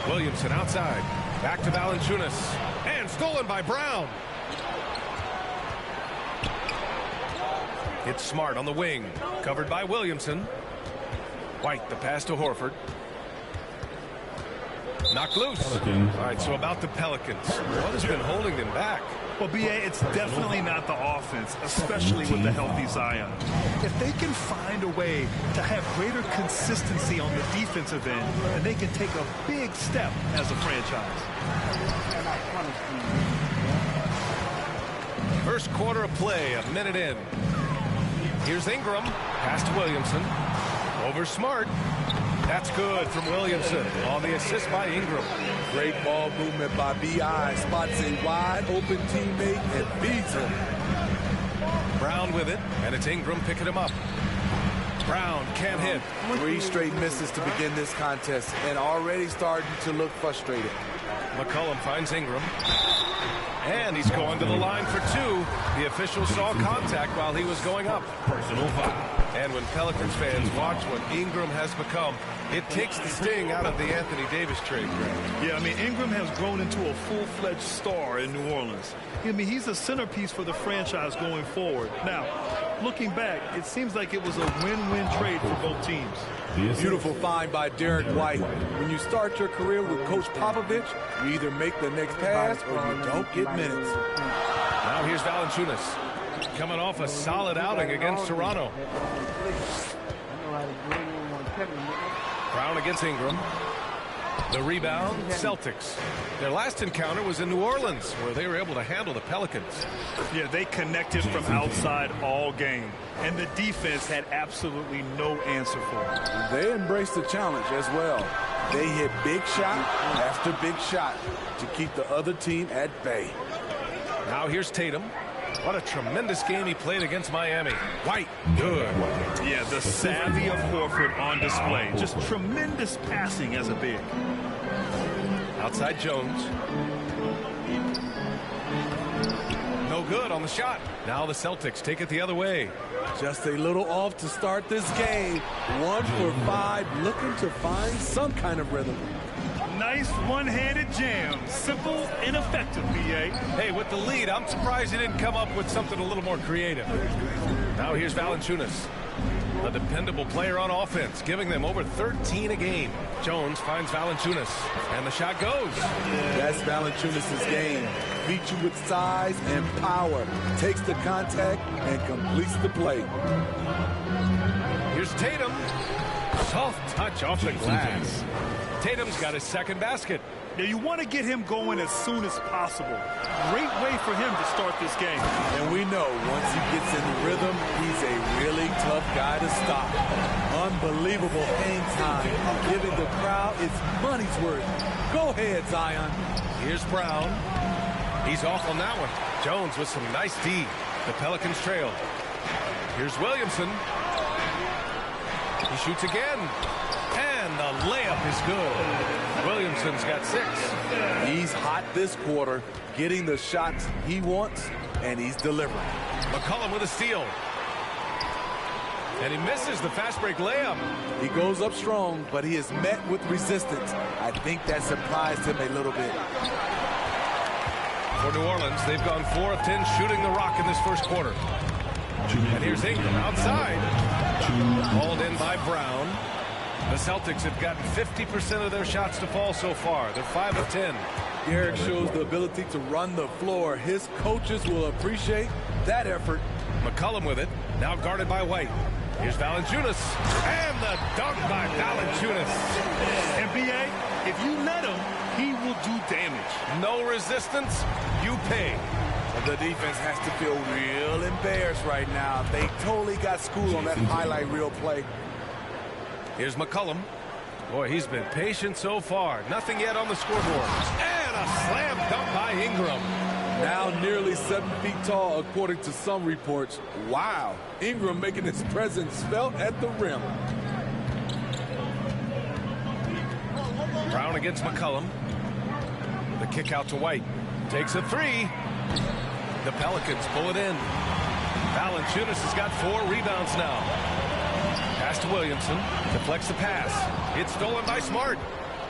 Williamson outside. Back to Valanciunas. And stolen by Brown. It's Smart on the wing. Covered by Williamson. White, the pass to Horford. Knocked loose. All right, so about the Pelicans. What has been holding them back? Well, BA, it's definitely not the offense, especially with the healthy Zion. If they can find a way to have greater consistency on the defensive end, then they can take a big step as a franchise. First quarter of play, a minute in. Here's Ingram. Pass to Williamson. Over Smart. That's good from Williamson on the assist by Ingram. Great ball movement by B.I. Spots a wide open teammate and beats him. Brown with it, and it's Ingram picking him up. Brown can't hit. 3 straight misses to begin this contest and already starting to look frustrated. McCollum finds Ingram. And he's going to the line for 2. The official saw contact while he was going up. Personal foul. And when Pelicans fans watch what Ingram has become, it takes the sting out of the Anthony Davis trade. Yeah, I mean, Ingram has grown into a full-fledged star in New Orleans. I mean, he's a centerpiece for the franchise going forward. Now, looking back, it seems like it was a win-win trade for both teams. Beautiful find by Derek White. When you start your career with Coach Popovich, you either make the next pass or you don't get minutes. Now here's Valanciunas. Coming off a solid outing against Toronto. Brown against Ingram. The rebound, Celtics. Their last encounter was in New Orleans, where they were able to handle the Pelicans. Yeah, they connected from outside all game, and the defense had absolutely no answer for it. They embraced the challenge as well. They hit big shot after big shot to keep the other team at bay. Now here's Tatum. What a tremendous game he played against Miami. White, good. Yeah, the savvy of Horford on display. Just tremendous passing as a big. Outside Jones. No good on the shot. Now the Celtics take it the other way. Just a little off to start this game. 1 for 5, looking to find some kind of rhythm. Nice one-handed jam. Simple and effective, BA. Hey, with the lead, I'm surprised he didn't come up with something a little more creative. Now here's Valanciunas. A dependable player on offense, giving them over 13 a game. Jones finds Valanciunas, and the shot goes. That's Valanciunas' game. Beats you with size and power. Takes the contact and completes the play. Here's Tatum. Soft touch off the glass. Tatum's got his second basket. Now you want to get him going as soon as possible. Great way for him to start this game. And we know once he gets in the rhythm, he's a really tough guy to stop. Unbelievable hang time, giving the crowd its money's worth. Go ahead, Zion. Here's Brown. He's off on that one. Jones with some nice D. The Pelicans trail. Here's Williamson. He shoots again. And the layup is good. Williamson's got 6. He's hot this quarter, getting the shots he wants, and he's delivering. McCollum with a steal. And he misses the fast break layup. He goes up strong, but he is met with resistance. I think that surprised him a little bit. For New Orleans, they've gone 4 of 10 shooting the rock in this first quarter. And here's Ingram outside. Hauled in by Brown. The Celtics have gotten 50% of their shots to fall so far. They're 5 of 10. Garrick shows the ability to run the floor. His coaches will appreciate that effort. McCollum with it. Now guarded by White. Here's Valanciunas. And the dunk by Valanciunas. NBA, if you let him, he will do damage. No resistance, you pay. The defense has to feel real embarrassed right now. They totally got schooled on that highlight reel play. Here's McCollum. Boy, he's been patient so far. Nothing yet on the scoreboard. And a slam dunk by Ingram. Now nearly 7 feet tall, according to some reports. Wow. Ingram making his presence felt at the rim. Brown against McCollum. The kick out to White. Takes a 3. The Pelicans pull it in. Valanciunas has got 4 rebounds now. Pass to Williamson. Deflects the pass. It's stolen by Smart.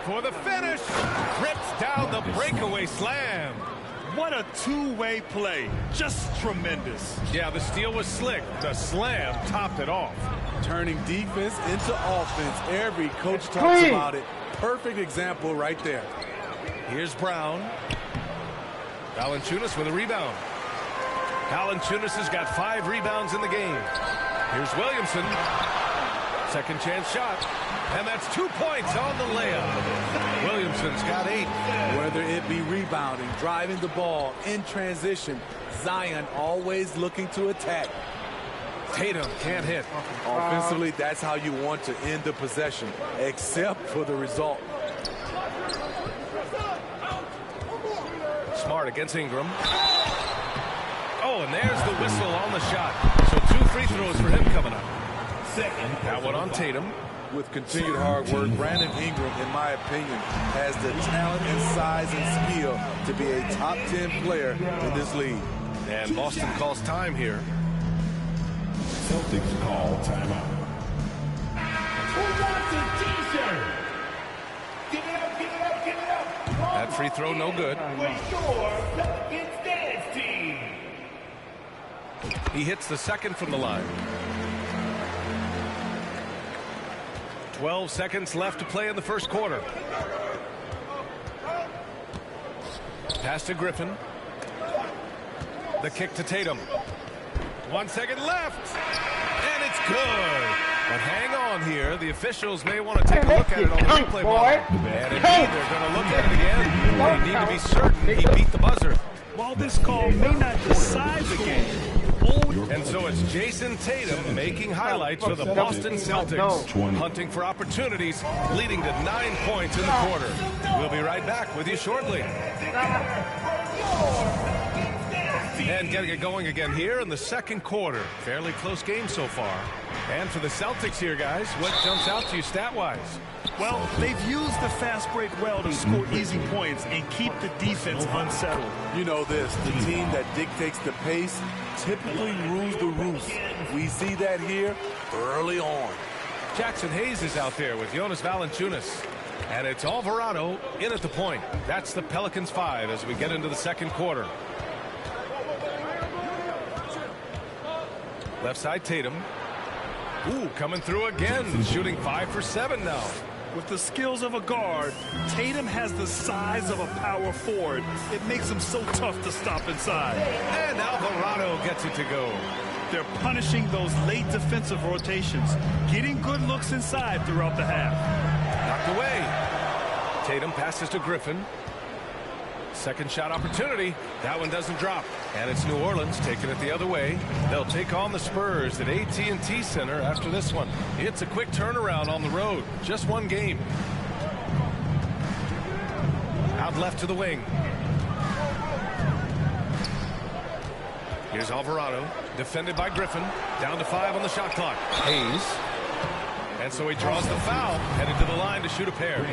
For the finish. Rips down the breakaway slam. What a two-way play. Just tremendous. Yeah, the steal was slick. The slam topped it off. Turning defense into offense. Every coach talks about it. Perfect example right there. Here's Brown. Valanciunas with a rebound. Valanciunas has got 5 rebounds in the game. Here's Williamson. Second chance shot. And that's 2 points on the layup. Williamson's got 8. Whether it be rebounding, driving the ball, in transition, Zion always looking to attack. Tatum can't hit. Offensively, that's how you want to end the possession, except for the result. Smart against Ingram. Oh, and there's the whistle on the shot. So 2 free throws for him coming up. That one on Tatum. With continued hard work, Brandon Ingram, in my opinion, has the talent and size and skill to be a top 10 player in this league. And Boston calls time here. Celtics call timeout. Who wants a t-shirt? Give it up, give it up, give it up. That free throw no good. For sure, Pelicans dance team. He hits the second from the line. 12 seconds left to play in the first quarter. Pass to Griffin. The kick to Tatum. 1 second left. And it's good. But hang on here. The officials may want to take a look at it on the replay monitor. And indeed, they're going to look at it again. They need to be certain he beat the buzzer. While this call may not decide the game. And so it's Jason Tatum making highlights for the Boston Celtics. Hunting for opportunities, leading to 9 points in the quarter. We'll be right back with you shortly. And getting it going again here in the second quarter. Fairly close game so far. And for the Celtics here, guys, what jumps out to you stat-wise? Well, they've used the fast break well to score easy points and keep the defense unsettled. You know this, the team that dictates the pace typically rules the roost. We see that here early on. Jackson Hayes is out there with Jonas Valanciunas. And it's Alvarado in at the point. That's the Pelicans 5 as we get into the second quarter. Left side Tatum. Ooh, coming through again, shooting 5 for 7 now. With the skills of a guard, Tatum has the size of a power forward. It makes him so tough to stop inside. And Alvarado gets it to go. They're punishing those late defensive rotations, getting good looks inside throughout the half. Knocked away. Tatum passes to Griffin. Second shot opportunity. That one doesn't drop. And it's New Orleans taking it the other way. They'll take on the Spurs at AT&T Center after this one. It's a quick turnaround on the road. Just one game. Out left to the wing. Here's Alvarado. Defended by Griffin. Down to 5 on the shot clock. Hayes. And so he draws the foul. Headed to the line to shoot a pair.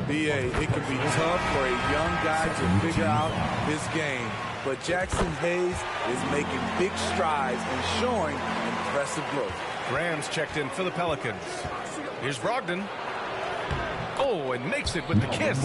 B.A., it can be tough for a young guy to figure out his game. But Jackson Hayes is making big strides and showing impressive growth. Graham's checked in for the Pelicans. Here's Brogdon. Oh, and makes it with the kiss.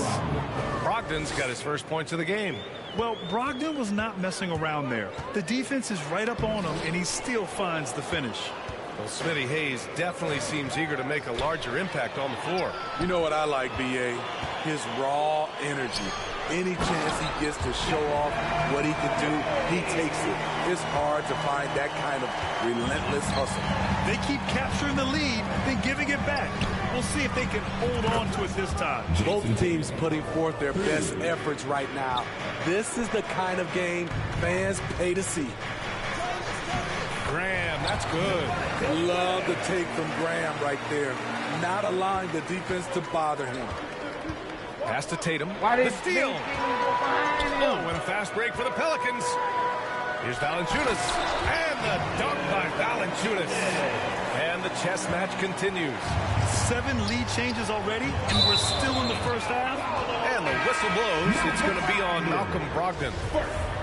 Brogdon's got his first points of the game. Well, Brogdon was not messing around there. The defense is right up on him, and he still finds the finish. Well, Smitty Hayes definitely seems eager to make a larger impact on the floor. You know what I like, B.A.? His raw energy. Any chance he gets to show off what he can do, he takes it. It's hard to find that kind of relentless hustle. They keep capturing the lead, then giving it back. We'll see if they can hold on to it this time. Both teams putting forth their best efforts right now. This is the kind of game fans pay to see. Graham, that's good. Love the take from Graham right there. Not allowing the defense to bother him. Pass to Tatum. The steal. Oh, and a fast break for the Pelicans. Here's Valanciunas. And the dunk by Valanciunas. And the chess match continues. 7 lead changes already, and we're still in the first half. And the whistle blows. It's going to be on Malcolm Brogdon.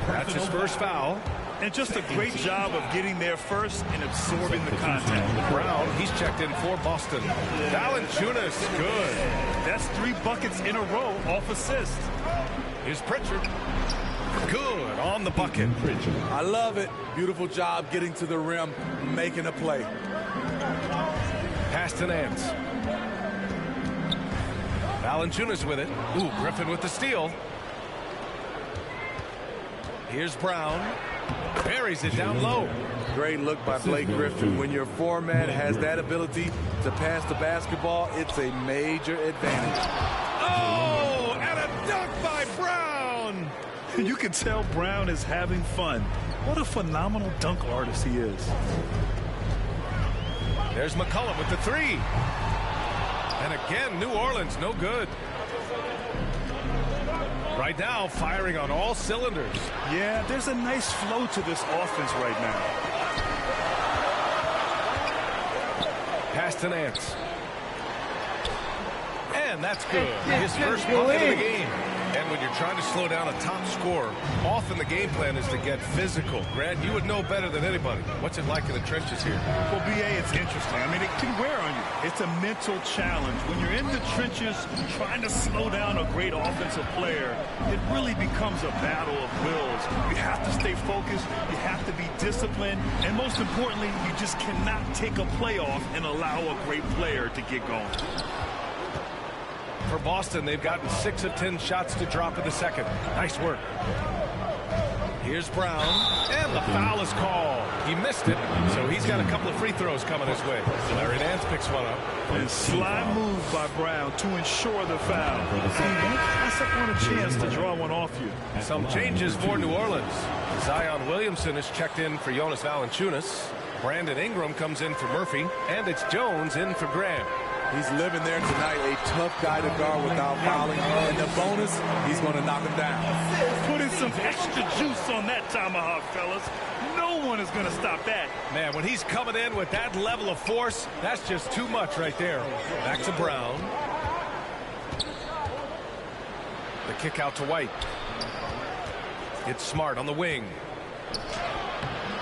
That's his first foul. And just a great job of getting there first and absorbing the contact. Brown, he's checked in for Boston. Valanciunas, good. That's 3 buckets in a row off assist. Here's Pritchard. Good on the bucket. I love it. Beautiful job getting to the rim, making a play. Pass to Nance. Valanciunas with it. Ooh, Griffin with the steal. Here's Brown. Buries it down low. Great look by Blake Griffin. When your foreman has that ability to pass the basketball, it's a major advantage. Oh, and a dunk by Brown. You can tell Brown is having fun. What a phenomenal dunk artist he is. There's McCollum with the 3. And again, New Orleans, no good. Right now, firing on all cylinders. Yeah, there's a nice flow to this offense right now. Pass to Nance. And that's good. His first bucket of the game. And when you're trying to slow down a top scorer, often the game plan is to get physical. Grant, you would know better than anybody. What's it like in the trenches here? Well, B.A., it's interesting. I mean, it can wear on you. It's a mental challenge. When you're in the trenches trying to slow down a great offensive player, it really becomes a battle of wills. You have to stay focused. You have to be disciplined. And most importantly, you just cannot take a play off and allow a great player to get going. For Boston, they've gotten 6 of 10 shots to drop in the second. Nice work. Here's Brown, and the foul is called. He missed it, so he's got a couple of free throws coming his way. Larry Nance picks one up. And sly move by Brown to ensure the foul. He won't pass up on a chance to draw one off you. Some changes for New Orleans. Zion Williamson is checked in for Jonas Valanciunas. Brandon Ingram comes in for Murphy, and it's Jones in for Graham. He's living there tonight, a tough guy to guard without fouling. And the bonus, he's going to knock him down. Putting some extra juice on that tomahawk, fellas. No one is going to stop that. Man, when he's coming in with that level of force, that's just too much right there. Back to Brown. The kick out to White. It's Smart on the wing.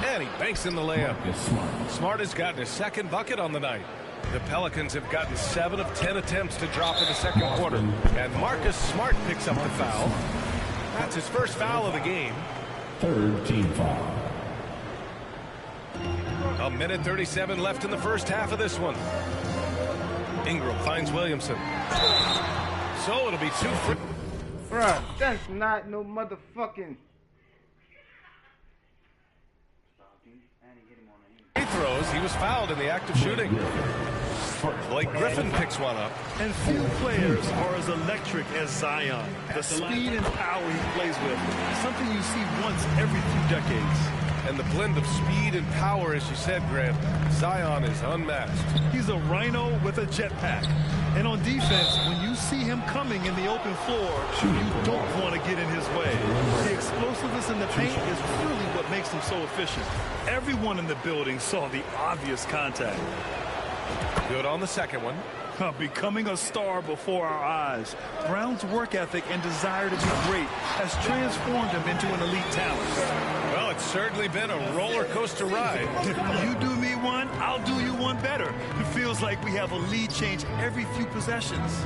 And he banks in the layup. Smart has gotten his second bucket on the night. The Pelicans have gotten 7 of 10 attempts to drop in the second quarter. And Marcus Smart picks up the foul. That's his first foul of the game. Third team foul. A minute 37 left in the first half of this one. Ingram finds Williamson. So it'll be 2 free. Bruh, that's not no motherfucking... Free throws. He was fouled in the act of shooting. Blake Griffin picks one up. And few players are as electric as Zion. The speed and power he plays with is something you see once every few decades. And the blend of speed and power, as you said, Grant, Zion is unmatched. He's a rhino with a jetpack. And on defense, when you see him coming in the open floor, you don't want to get in his way. The explosiveness in the paint is really what makes him so efficient. Everyone in the building saw the obvious contact. Good on the second one. Becoming a star before our eyes. Brown's work ethic and desire to be great has transformed him into an elite talent. Well, it's certainly been a roller coaster ride. If you do me one, I'll do you one better. It feels like we have a lead change every few possessions.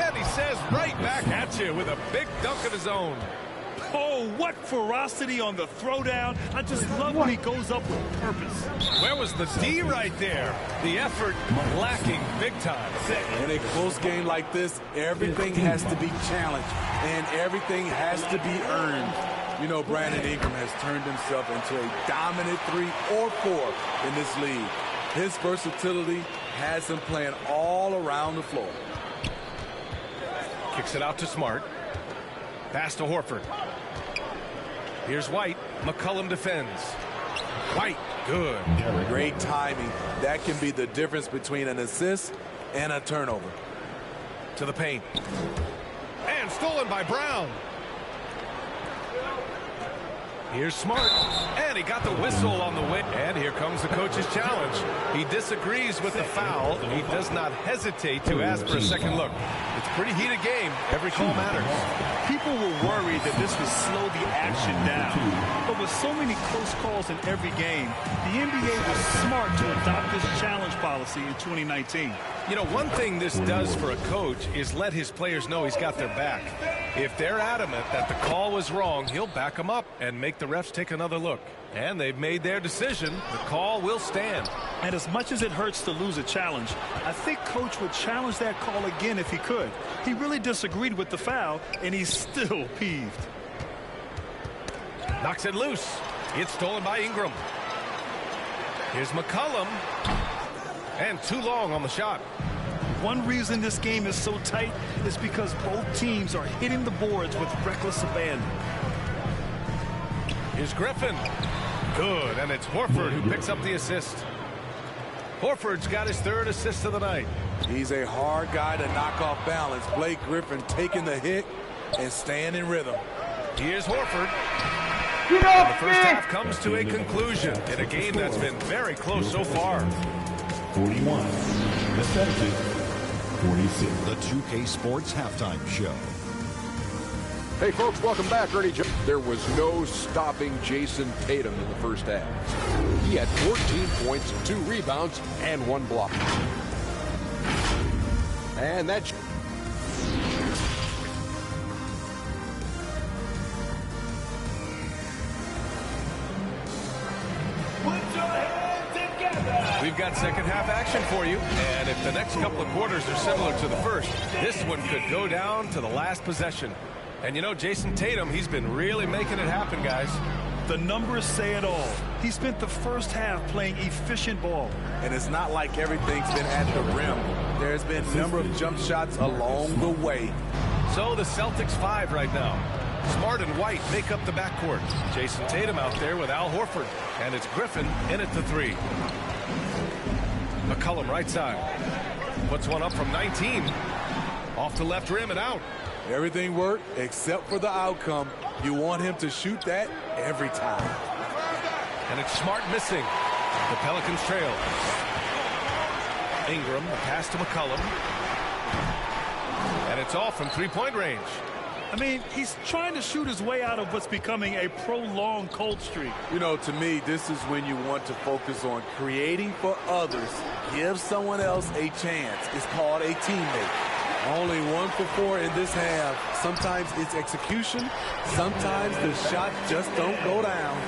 And he says right back at you with a big dunk of his own. Oh, what ferocity on the throwdown. I just love when he goes up with purpose. Where was the D right there? The effort lacking big time. In a close game like this, everything has to be challenged, and everything has to be earned. You know, Brandon Ingram has turned himself into a dominant 3 or 4 in this league. His versatility has him playing all around the floor. Kicks it out to Smart. Pass to Horford. Here's White. McCollum defends. White, good. Great timing. That can be the difference between an assist and a turnover. To the paint. And stolen by Brown. Here's Smart. And he got the whistle on the way. And here comes the coach's challenge. He disagrees with the foul. He does not hesitate to ask for a second look. It's a pretty heated game. Every call matters. People were worried that this would slow the action down. But with so many close calls in every game, the NBA was smart to adopt this challenge policy in 2019. You know, one thing this does for a coach is let his players know he's got their back. If they're adamant that the call was wrong, he'll back them up and make the refs take another look. And they've made their decision. The call will stand. And as much as it hurts to lose a challenge, I think Coach would challenge that call again if he could. He really disagreed with the foul, and he's still peeved. Knocks it loose. It's stolen by Ingram. Here's McCollum. And too long on the shot. One reason this game is so tight is because both teams are hitting the boards with reckless abandon. Here's Griffin. Good, and it's Horford who picks up the assist. Horford's got his 3rd assist of the night. He's a hard guy to knock off balance. Blake Griffin taking the hit and staying in rhythm. Here's Horford. The first half comes to a conclusion in a game that's been very close so far. 41. The Celtics, 46. The 2K Sports Halftime Show. Hey, folks, welcome back. Ernie Johnson. There was no stopping Jason Tatum in the first half. He had 14 points, 2 rebounds, and 1 block. And that's... We've got second half action for you, and if the next couple of quarters are similar to the first, this one could go down to the last possession. And you know, Jason Tatum, he's been really making it happen, guys. The numbers say it all. He spent the first half playing efficient ball. And it's not like everything's been at the rim. There's been a number of jump shots along the way. So the Celtics 5 right now. Smart and White make up the backcourt. Jason Tatum out there with Al Horford. And it's Griffin in at the 3. McCollum right side. Puts one up from 19. Off the left rim and out. Everything worked except for the outcome. You want him to shoot that every time. And it's Smart missing. The Pelicans trail. Ingram, the pass to McCollum. And it's all from 3-point range. I mean, he's trying to shoot his way out of what's becoming a prolonged cold streak. You know, to me, this is when you want to focus on creating for others. Give someone else a chance. It's called a teammate. Only 1 for 4 in this half. Sometimes it's execution. Sometimes the shots just don't go down.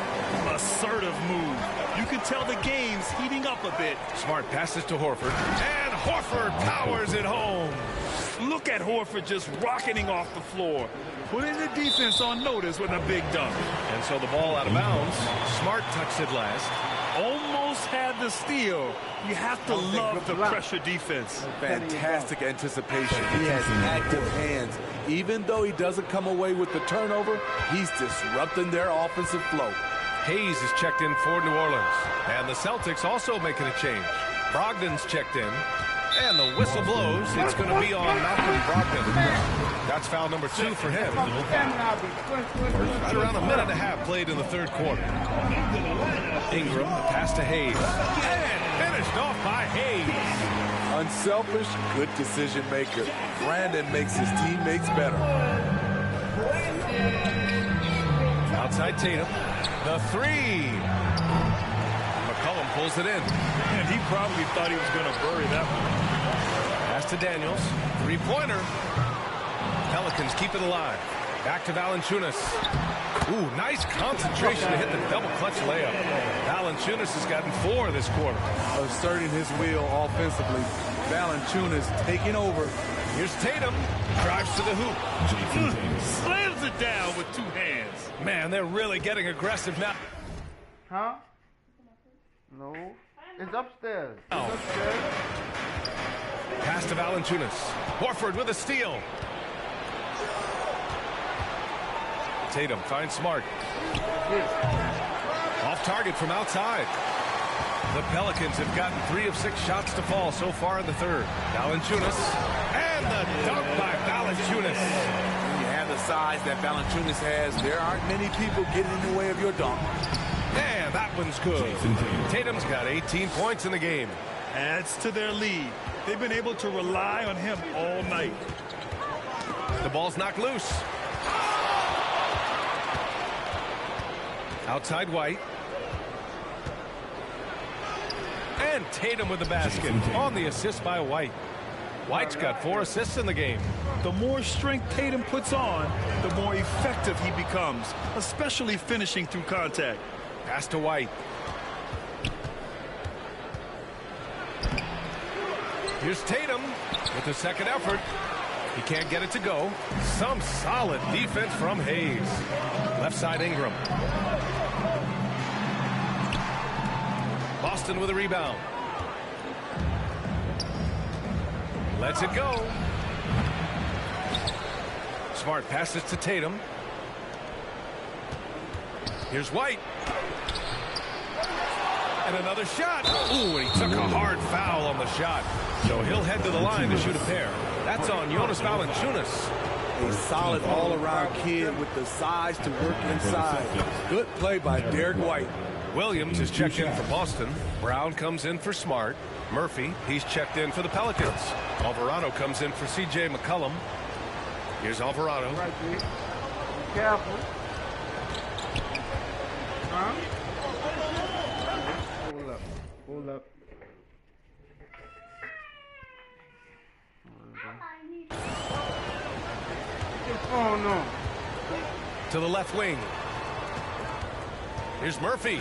Assertive move. You can tell the game's heating up a bit. Smart passes to Horford. And Horford powers it home. Look at Horford just rocketing off the floor. Putting the defense on notice with a big dunk. And so the ball out of bounds. Smart touched it last. Almost had the steal. You have to love the pressure defense. Fantastic anticipation. He has active hands. Even though he doesn't come away with the turnover, he's disrupting their offensive flow. Hayes is checked in for New Orleans. And the Celtics also making a change. Brogdon's checked in. And the whistle blows. It's going to be on Malcolm Brogdon. That's foul number 2 for him. Around a minute and a half played in the third quarter. Ingram, the pass to Hayes. And finished off by Hayes. Unselfish, good decision maker. Brandon makes his teammates better. Outside Tatum. The three. McCollum pulls it in. And he probably thought he was going to bury that one. Pass to Daniels. Three-pointer. Pelicans keep it alive. Back to Valanciunas. Ooh, nice concentration to hit the double clutch layup. Valanciunas has gotten 4 this quarter. Asserting his will offensively. Valanciunas taking over. Here's Tatum. Drives to the hoop. Slams it down with 2 hands. Man, they're really getting aggressive now. Huh? No. It's upstairs. Oh. It's upstairs. Pass to Valanciunas. Horford with a steal. Tatum finds Smart. Off target from outside. The Pelicans have gotten 3 of 6 shots to fall so far in the third. Valanciunas. And the dunk by Valanciunas. When you have the size that Valanciunas has, there aren't many people getting in the way of your dunk. Man, that one's good. Tatum's got 18 points in the game. Adds to their lead. They've been able to rely on him all night. The ball's knocked loose. Outside White. And Tatum with the basket on the assist by White. White's got 4 assists in the game. The more strength Tatum puts on, the more effective he becomes, especially finishing through contact. Pass to White. Here's Tatum with the second effort. He can't get it to go. Some solid defense from Hayes. Left side Ingram. Boston with a rebound. Lets it go. Smart passes to Tatum. Here's White. And another shot. Ooh, and he took a hard foul on the shot. So he'll head to the line to shoot a pair. That's on Jonas Valanciunas. A solid all-around kid with the size to work inside. Good play by Derek White. Williams is checked in for Boston. Brown comes in for Smart. Murphy, he's checked in for the Pelicans. Alvarado comes in for C.J. McCollum. Here's Alvarado. Right there. Careful. Huh? Hold up. Hold up. Oh, no. To the left wing. Here's Murphy.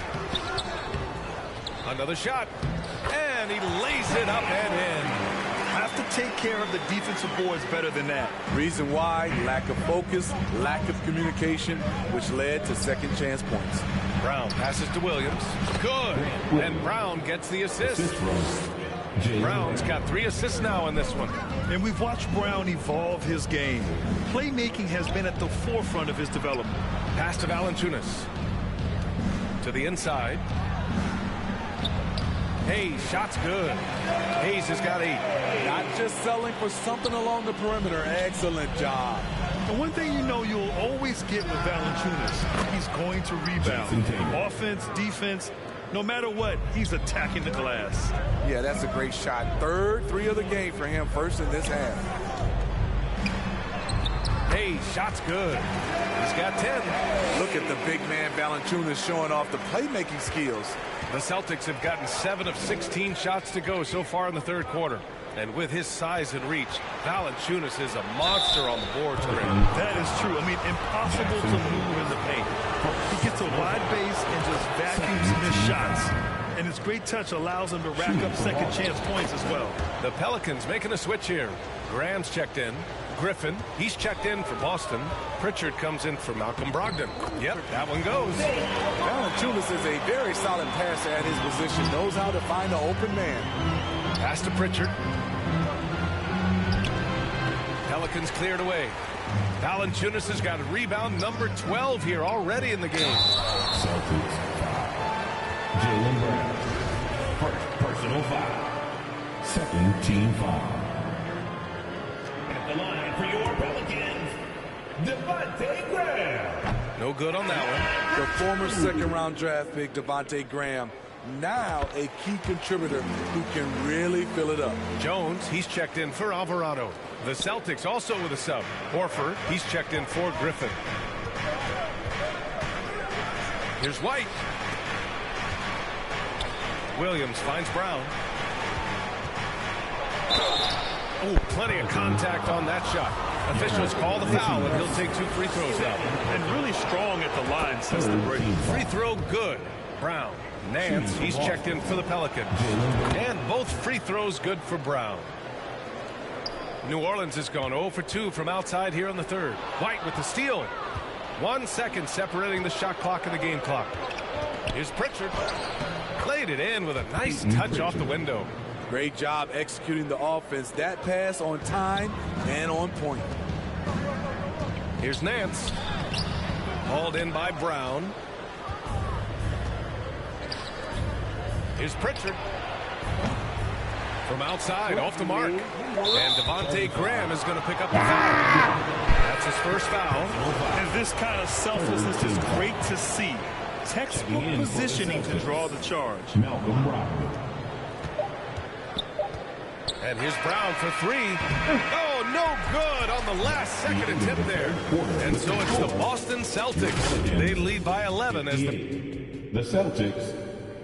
Another shot. And he lays it up and in. Have to take care of the defensive boards better than that. Reason why? Lack of focus, lack of communication, which led to second chance points. Brown passes to Williams. Good. And Brown gets the assist. Brown's got 3 assists now in this one. And we've watched Brown evolve his game. Playmaking has been at the forefront of his development. Pass to Valanciunas. To the inside. Hayes, shot's good. Hayes has got 8. Not just selling for something along the perimeter. Excellent job. And one thing you know you'll always get with Valanciunas, he's going to rebound. Offense, defense, no matter what, he's attacking the glass. Yeah, that's a great shot. Third 3 of the game for him, first in this half. Hey, shot's good. He's got 10. Look at the big man Valanciunas showing off the playmaking skills. The Celtics have gotten 7 of 16 shots to go so far in the third quarter. And with his size and reach, Valanciunas is a monster on the boards. That is true. I mean, impossible to move in the paint. He gets a wide base and just vacuums missed shots. And his great touch allows him to rack up second chance points as well. The Pelicans making a switch here. Graham's checked in. Griffin, he's checked in for Boston. Pritchard comes in for Malcolm Brogdon. Yep, that one goes. Valanciunas is a very solid passer at his position. Knows how to find the open man. Pass to Pritchard. Pelicans cleared away. Valanciunas has got rebound number 12 here already in the game. Celtics foul. Jaylen Brown. First personal foul. Second team foul. At the line for your Pelicans, Devontae Graham. No good on that one. The former second-round draft pick, Devontae Graham, now a key contributor who can really fill it up. Jones, he's checked in for Alvarado. The Celtics also with a sub. Horford, he's checked in for Griffin. Here's White. Williams finds Brown. Oh, plenty of contact on that shot. Officials call the foul, and he'll take 2 free throws now. And really strong at the line since the break. Free throw good. Brown. Nance, he's checked in for the Pelicans. And both free throws good for Brown. New Orleans has gone 0 for 2 from outside here in the third. White with the steal. 1 second separating the shot clock and the game clock. Here's Pritchard. Played it in with a nice touch off the window. Great job executing the offense. That pass on time and on point. Here's Nance. Hauled in by Brown. Here's Pritchard. From outside, off the mark. And Devontae Graham is going to pick up the foul. That's his first foul. And this kind of selflessness is great to see. Textbook positioning to draw the charge. And here's Brown for 3. Oh, no good on the last second attempt there. And so it's the Boston Celtics. They lead by 11 as the Celtics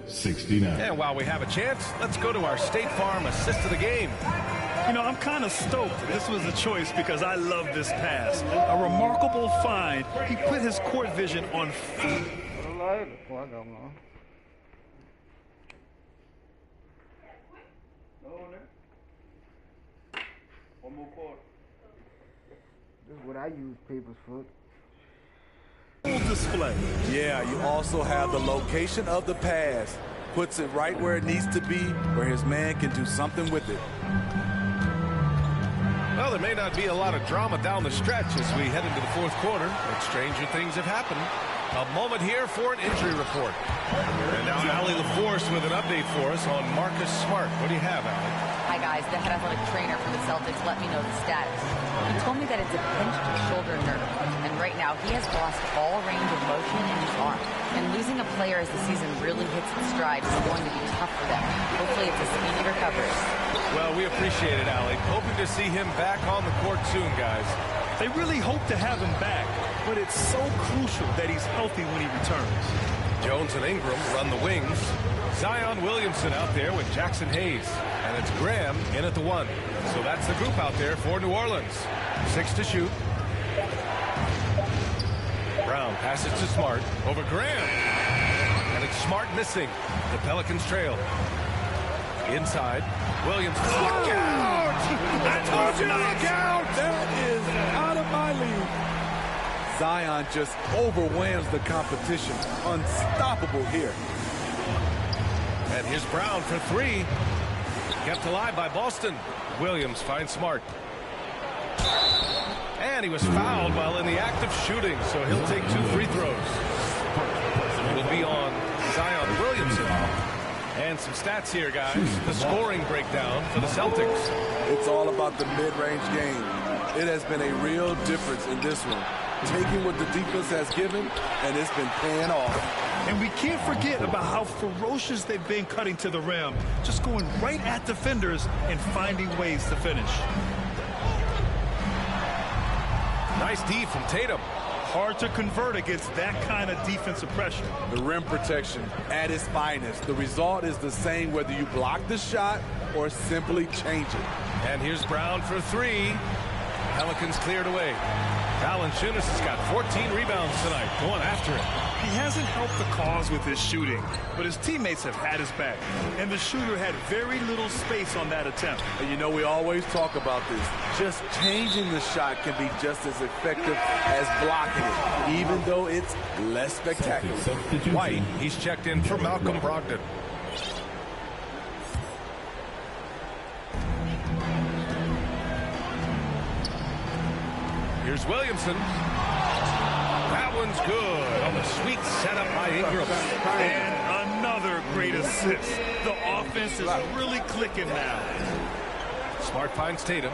69. And while we have a chance, let's go to our State Farm assist of the game. You know, I'm kind of stoked this was a choice because I love this pass. A remarkable find. He put his court vision on full. One more quarter. This is what I use papers for. Full display. Yeah, you also have the location of the pass. Puts it right where it needs to be, where his man can do something with it. Well, there may not be a lot of drama down the stretch as we head into the fourth quarter, but stranger things have happened. A moment here for an injury report. And now Allie LaForce with an update for us on Marcus Smart. What do you have, Allie? Hi, guys. The head athletic trainer for the Celtics let me know the status. He told me that it's a pinched shoulder nerve, and right now he has lost all range of motion in his arm. And losing a player as the season really hits its stride is going to be tough for them. Hopefully it's a speedy recovery. Well, we appreciate it, Allie. Hoping to see him back on the court soon, guys. They really hope to have him back, but it's so crucial that he's healthy when he returns. Jones and Ingram run the wings. Zion Williamson out there with Jackson Hayes. And it's Graham in at the 1. So that's the group out there for New Orleans. 6 to shoot. Brown passes to Smart over Graham. And it's Smart missing. The Pelicans trail. Inside. Williams. Look out! I told you to look out! That is out of my league. Zion just overwhelms the competition. Unstoppable here. And here's Brown for 3. Kept alive by Boston. Williams finds Smart. And he was fouled while in the act of shooting, so he'll take 2 free throws. It'll be on Zion Williamson. And some stats here, guys. The scoring breakdown for the Celtics. It's all about the mid-range game. It has been a real difference in this one. Taking what the defense has given, and it's been paying off. And we can't forget about how ferocious they've been cutting to the rim, just going right at defenders and finding ways to finish. Nice D from Tatum. Hard to convert against that kind of defensive pressure. The rim protection at its finest. The result is the same whether you block the shot or simply change it. And here's Brown for 3. Pelicans cleared away. Valanciunas has got 14 rebounds tonight, going after it. He hasn't helped the cause with his shooting, but his teammates have had his back. And the shooter had very little space on that attempt. And you know, we always talk about this. Just changing the shot can be just as effective as blocking it, even though it's less spectacular. White, he's checked in for Malcolm Brogdon. Here's Williamson. That one's good on the sweet setup by Ingram. And another great assist. The offense is really clicking now. Smart finds Tatum.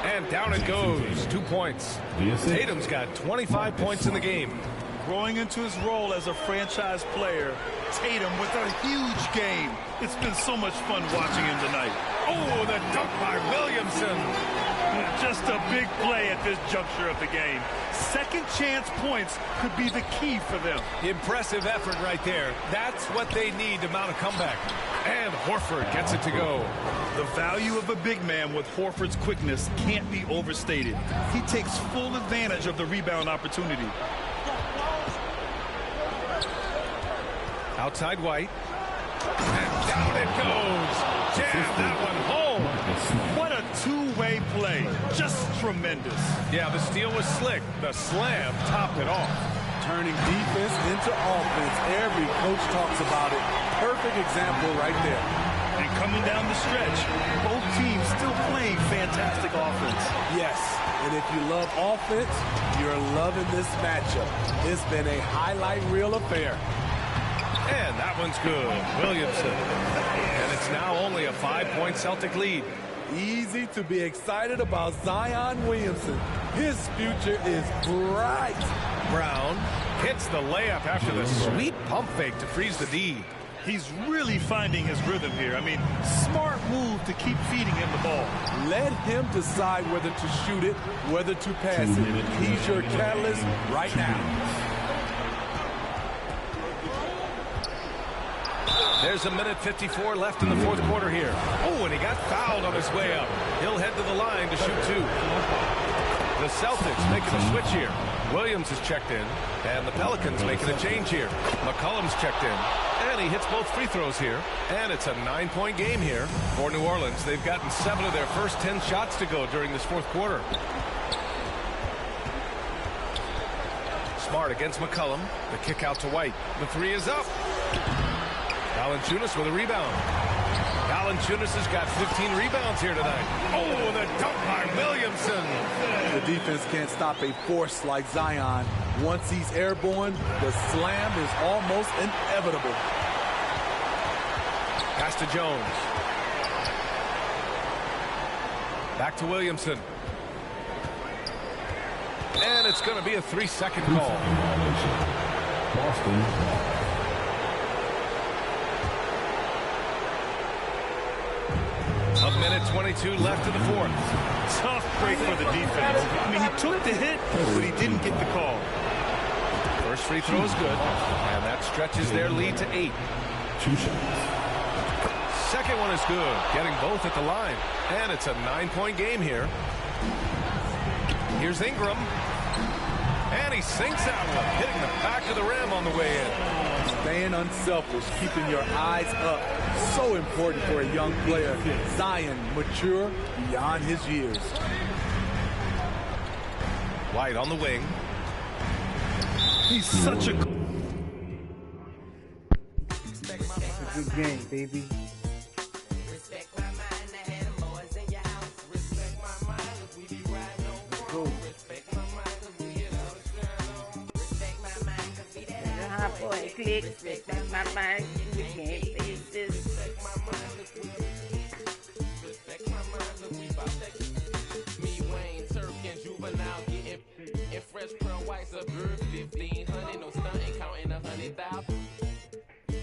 And down it goes. 2 points. Tatum's got 25 points in the game. Growing into his role as a franchise player, Tatum with a huge game. It's been so much fun watching him tonight. Oh, the dunk by Williamson. Just a big play at this juncture of the game. Second chance points could be the key for them. Impressive effort right there. That's what they need to mount a comeback. And Horford gets it to go. The value of a big man with Horford's quickness can't be overstated. He takes full advantage of the rebound opportunity. Outside White. And down it goes. Jam that one home. What a two-way play. Just tremendous. Yeah, the steal was slick. The slam topped it off. Turning defense into offense. Every coach talks about it. Perfect example right there. And coming down the stretch, both teams still playing fantastic offense. Yes, and if you love offense, you're loving this matchup. It's been a highlight reel affair. And that one's good. Williamson. And it's now only a 5-point Celtic lead. Easy to be excited about Zion Williamson. His future is bright. Brown hits the layup after the sweet pump fake to freeze the D. He's really finding his rhythm here. I mean, smart move to keep feeding him the ball. Let him decide whether to shoot it, whether to pass it. He's your catalyst right now. There's a minute 54 left in the fourth quarter here. Oh, and he got fouled on his way up. He'll head to the line to shoot two. The Celtics making a switch here. Williams is checked in, and the Pelicans making a change here. McCollum's checked in, and he hits both free throws here. And it's a 9-point game here for New Orleans. They've gotten 7 of their first 10 shots to go during this fourth quarter. Smart against McCollum. The kick out to White. The three is up. Valanciunas with a rebound. Valanciunas has got 15 rebounds here tonight. Oh, the dunk by Williamson. The defense can't stop a force like Zion. Once he's airborne, the slam is almost inevitable. Pass to Jones. Back to Williamson. And it's going to be a 3-second call. Boston. A minute 22 left in the fourth. Tough break for the defense. I mean, he took the hit, but he didn't get the call. First free throw is good, and that stretches their lead to 8. 2 shots. Second one is good, getting both at the line. And it's a 9-point game here. Here's Ingram. And he sinks that one, hitting the back of the rim on the way in. Staying unselfish, keeping your eyes up. So important for a young player. Zion, mature beyond his years. White on the wing. He's such a good game, baby. Cool. Boy, click, respect my mind, we can't face this. Me, Wayne, Turk, and Juvenile getting and fresh pearl whites of 1,500, no stunting, counting 100,000.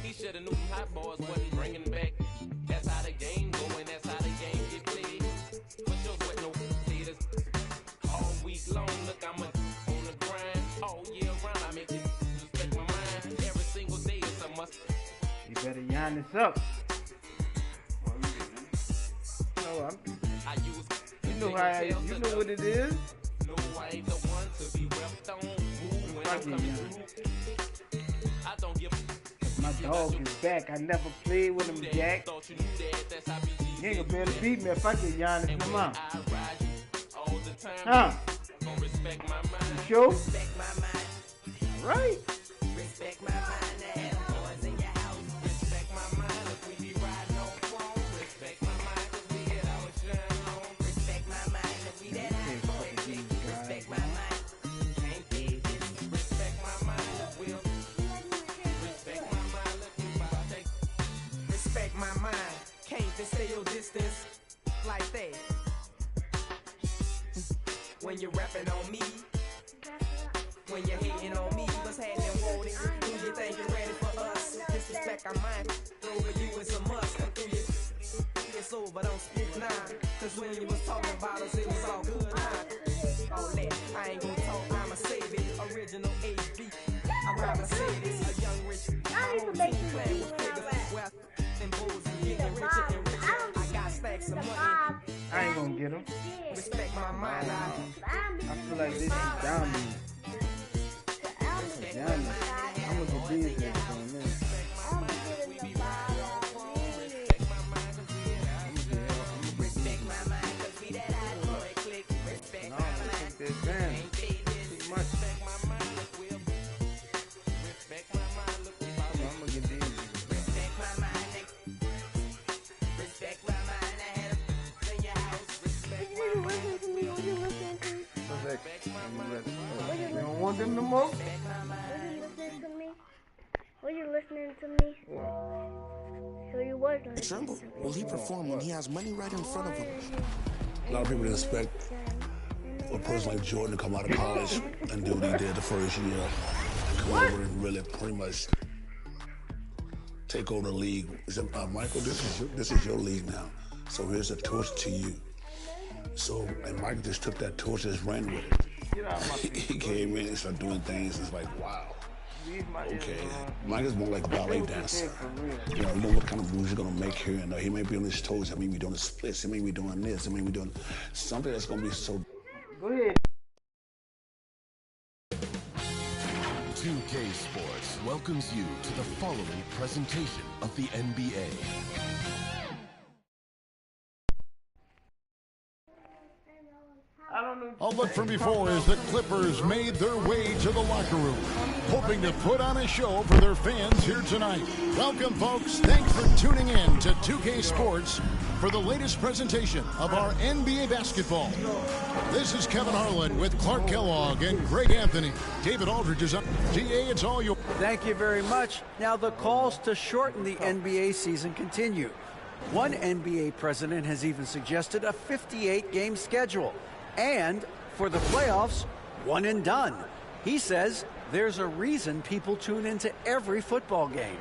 He should have knew hot boys wasn't bringing back. That's how the game going, that's how the game get played. Put your sweat, no haters. All week long, look, I'm on the grind. All year round, I make it. You better yarn this up. You know how you know what it is. No, I ain't the one to be wept on. When I'm coming through, I don't give. My dog is back. I never played with him, Jack. You ain't gonna be able to beat me if I get Giannis in the mouth. Huh? You sure? Right. Respect my mind. Stay your distance like that. When you're rapping on me, when you're hating on me, what's happening, Wody? Do you think you're ready for us? Disrespect our mind, over you is a must. Through your sober, don't speak now. Cause when you was talking about us, it was all good now. All that, I ain't gonna talk, I'ma save it. Original AB, I'm a Mercedes, a young rich. My whole team playing with figures. Where I bulls and getting richer and richer. I got stacks of money. I ain't gonna get them. Respect my mind, I feel like this is down me. Down me. I'm gonna get these niggas on this. You don't want them no more? Were you listening to me? So you was listening. Tremble. Will he perform when he has money right in front of him? A lot of people didn't expect a person like Jordan to come out of college and do what he did the first year. Come over and really pretty much take over the league. He said, Michael, this is your league now. So here's a torch to you. So, and Michael just took that torch and just ran with it. He came in and started doing things. It's like, wow. Okay, Michael's more like a ballet dancer. You know what kind of moves you're gonna make here and there. He may be on his toes, he may be doing the splits, he may be doing this, he may be doing something that's gonna be so. Go ahead. 2K Sports welcomes you to the following presentation of the NBA. A look from before as the Clippers made their way to the locker room, hoping to put on a show for their fans here tonight. Welcome, folks. Thanks for tuning in to 2K Sports for the latest presentation of our NBA basketball. This is Kevin Harlan with Clark Kellogg and Greg Anthony. David Aldridge is up. DA, it's all yours. Thank you very much. Now the calls to shorten the NBA season continue. One NBA president has even suggested a 58-game schedule. And for the playoffs, one and done. He says there's a reason people tune into every football game.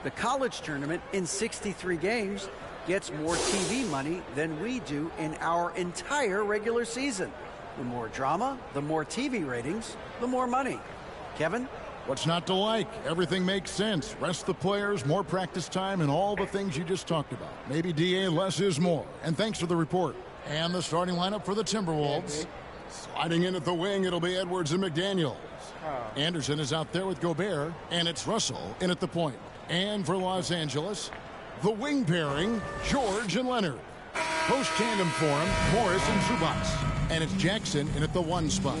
The college tournament in 63 games gets more TV money than we do in our entire regular season. The more drama, the more TV ratings, the more money. Kevin? What's not to like? Everything makes sense. Rest the players, more practice time, and all the things you just talked about. Maybe DA, less is more. And thanks for the report. And the starting lineup for the Timberwolves. Sliding in at the wing, it'll be Edwards and McDaniels. Anderson is out there with Gobert, and it's Russell in at the point. And for Los Angeles, the wing pairing, George and Leonard. Post-tandem for him, Morris and Zubac. And it's Jackson in at the one spot.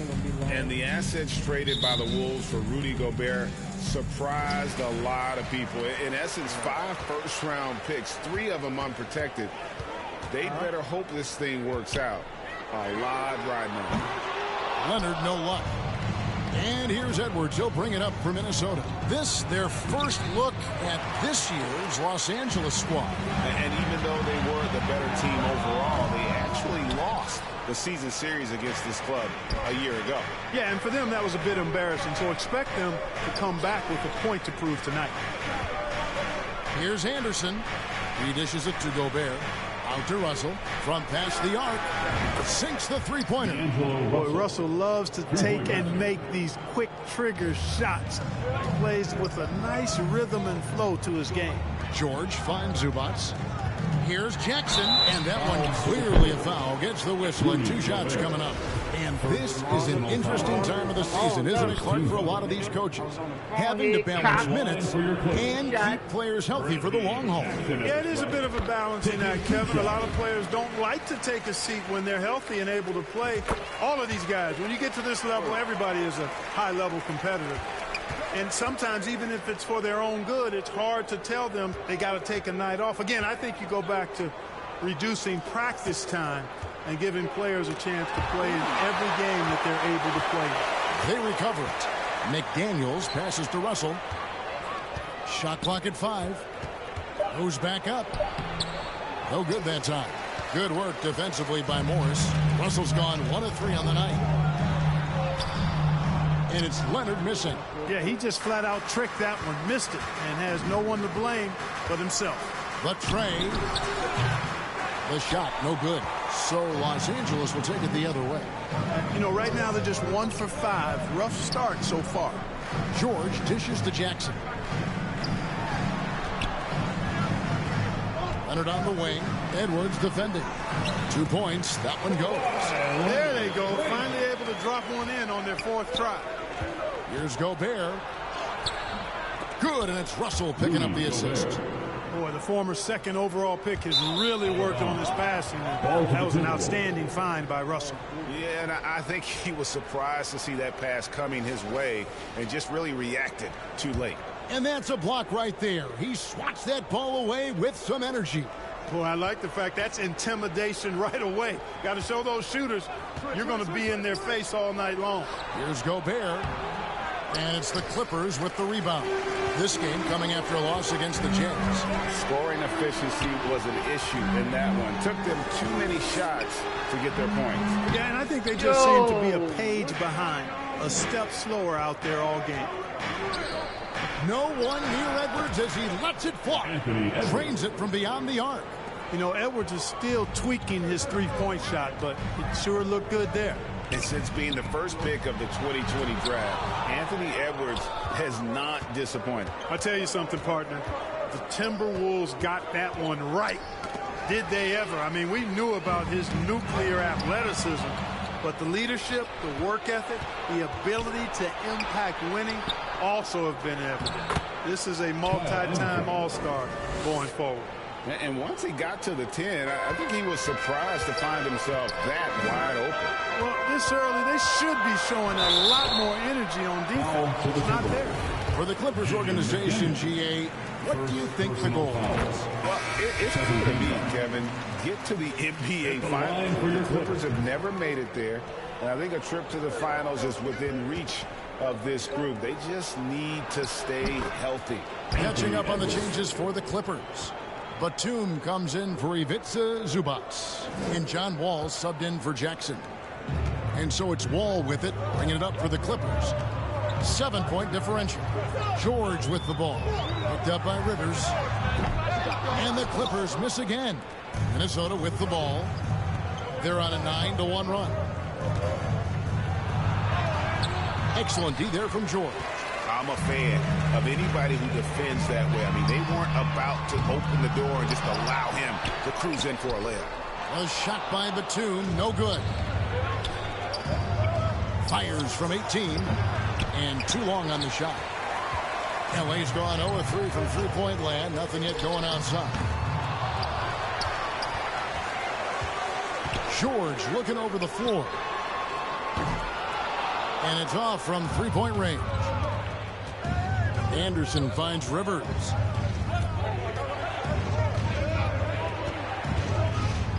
And the assets traded by the Wolves for Rudy Gobert surprised a lot of people. In essence, 5 first-round picks, 3 of them unprotected. They'd better hope this thing works out. A lot riding on it. Leonard, no luck. And here's Edwards. He'll bring it up for Minnesota. This, their first look at this year's Los Angeles squad. And even though they were the better team overall, they actually lost the season series against this club a year ago. Yeah, and for them, that was a bit embarrassing. So expect them to come back with a point to prove tonight. Here's Anderson. He dishes it to Gobert. Out to Russell from past the arc. Sinks the three-pointer. Boy, Russell loves to take and make these quick trigger shots. He plays with a nice rhythm and flow to his game. George finds Zubac. Here's Jackson, and that one clearly a foul. Gets the whistle, and 2 shots coming up. And this is an interesting time of the season, isn't it, Clark, for a lot of these coaches? Having to balance minutes and keep players healthy for the long haul. Yeah, it is a bit of a balancing act, Kevin. A lot of players don't like to take a seat when they're healthy and able to play. All of these guys, when you get to this level, everybody is a high-level competitor. And sometimes, even if it's for their own good, it's hard to tell them they got to take a night off. Again, I think you go back to reducing practice time and giving players a chance to play in every game that they're able to play. They recover it. McDaniels passes to Russell. Shot clock at 5. Goes back up. No good that time. Good work defensively by Morris. Russell's gone 1 of 3 on the night. And it's Leonard missing. Yeah, he just flat out tricked that one, missed it, and has no one to blame but himself. The trade. The shot, no good. So Los Angeles will take it the other way. You know, right now they're just 1 for 5. Rough start so far. George dishes to Jackson. Leonard on the wing. Edwards defending. 2 points. That one goes. There they go. Finally able to drop one in on their 4th try. Here's Gobert. Good, and it's Russell picking up the assist. Boy, the former 2nd overall pick has really worked on his passing. That was an outstanding find by Russell. Yeah, and I think he was surprised to see that pass coming his way and just really reacted too late. And that's a block right there. He swats that ball away with some energy. Boy, I like the fact that's intimidation right away. Got to show those shooters you're going to be in their face all night long. Here's Gobert. And it's the Clippers with the rebound. This game coming after a loss against the Jazz. Scoring efficiency was an issue in that one. Took them too many shots to get their points. Yeah, and I think they just seem to be a page behind. A step slower out there all game. No one near Edwards as he lets it fly. Drains it from beyond the arc. You know, Edwards is still tweaking his three-point shot, but it sure looked good there. And since being the first pick of the 2020 draft, Anthony Edwards has not disappointed. I'll tell you something, partner. The Timberwolves got that one right. Did they ever? I mean, we knew about his nuclear athleticism, but the leadership, the work ethic, the ability to impact winning also have been evident. This is a multi-time All-Star going forward. And once he got to the 10, I think he was surprised to find himself that wide open. Well, this early, they should be showing a lot more energy on defense. It's not there. For the Clippers organization, GA, what do you think the goal is? Well, it's clear to me, Kevin. Get to the NBA Finals. The Clippers have never made it there. And I think a trip to the Finals is within reach of this group. They just need to stay healthy. Catching up on the changes for the Clippers. Batum comes in for Ivica Zubac. And John Wall subbed in for Jackson. And so it's Wall with it, bringing it up for the Clippers. 7-point differential. George with the ball. Picked up by Rivers. And the Clippers miss again. Minnesota with the ball. They're on a 9-1 run. Excellent D there from George. I'm a fan of anybody who defends that way. I mean, they weren't about to open the door and just allow him to cruise in for a layup. A shot by Batum, no good. Fires from 18, and too long on the shot. LA's gone 0-3 from three-point land. Nothing yet going outside. George looking over the floor. And it's off from three-point range. Anderson finds Rivers.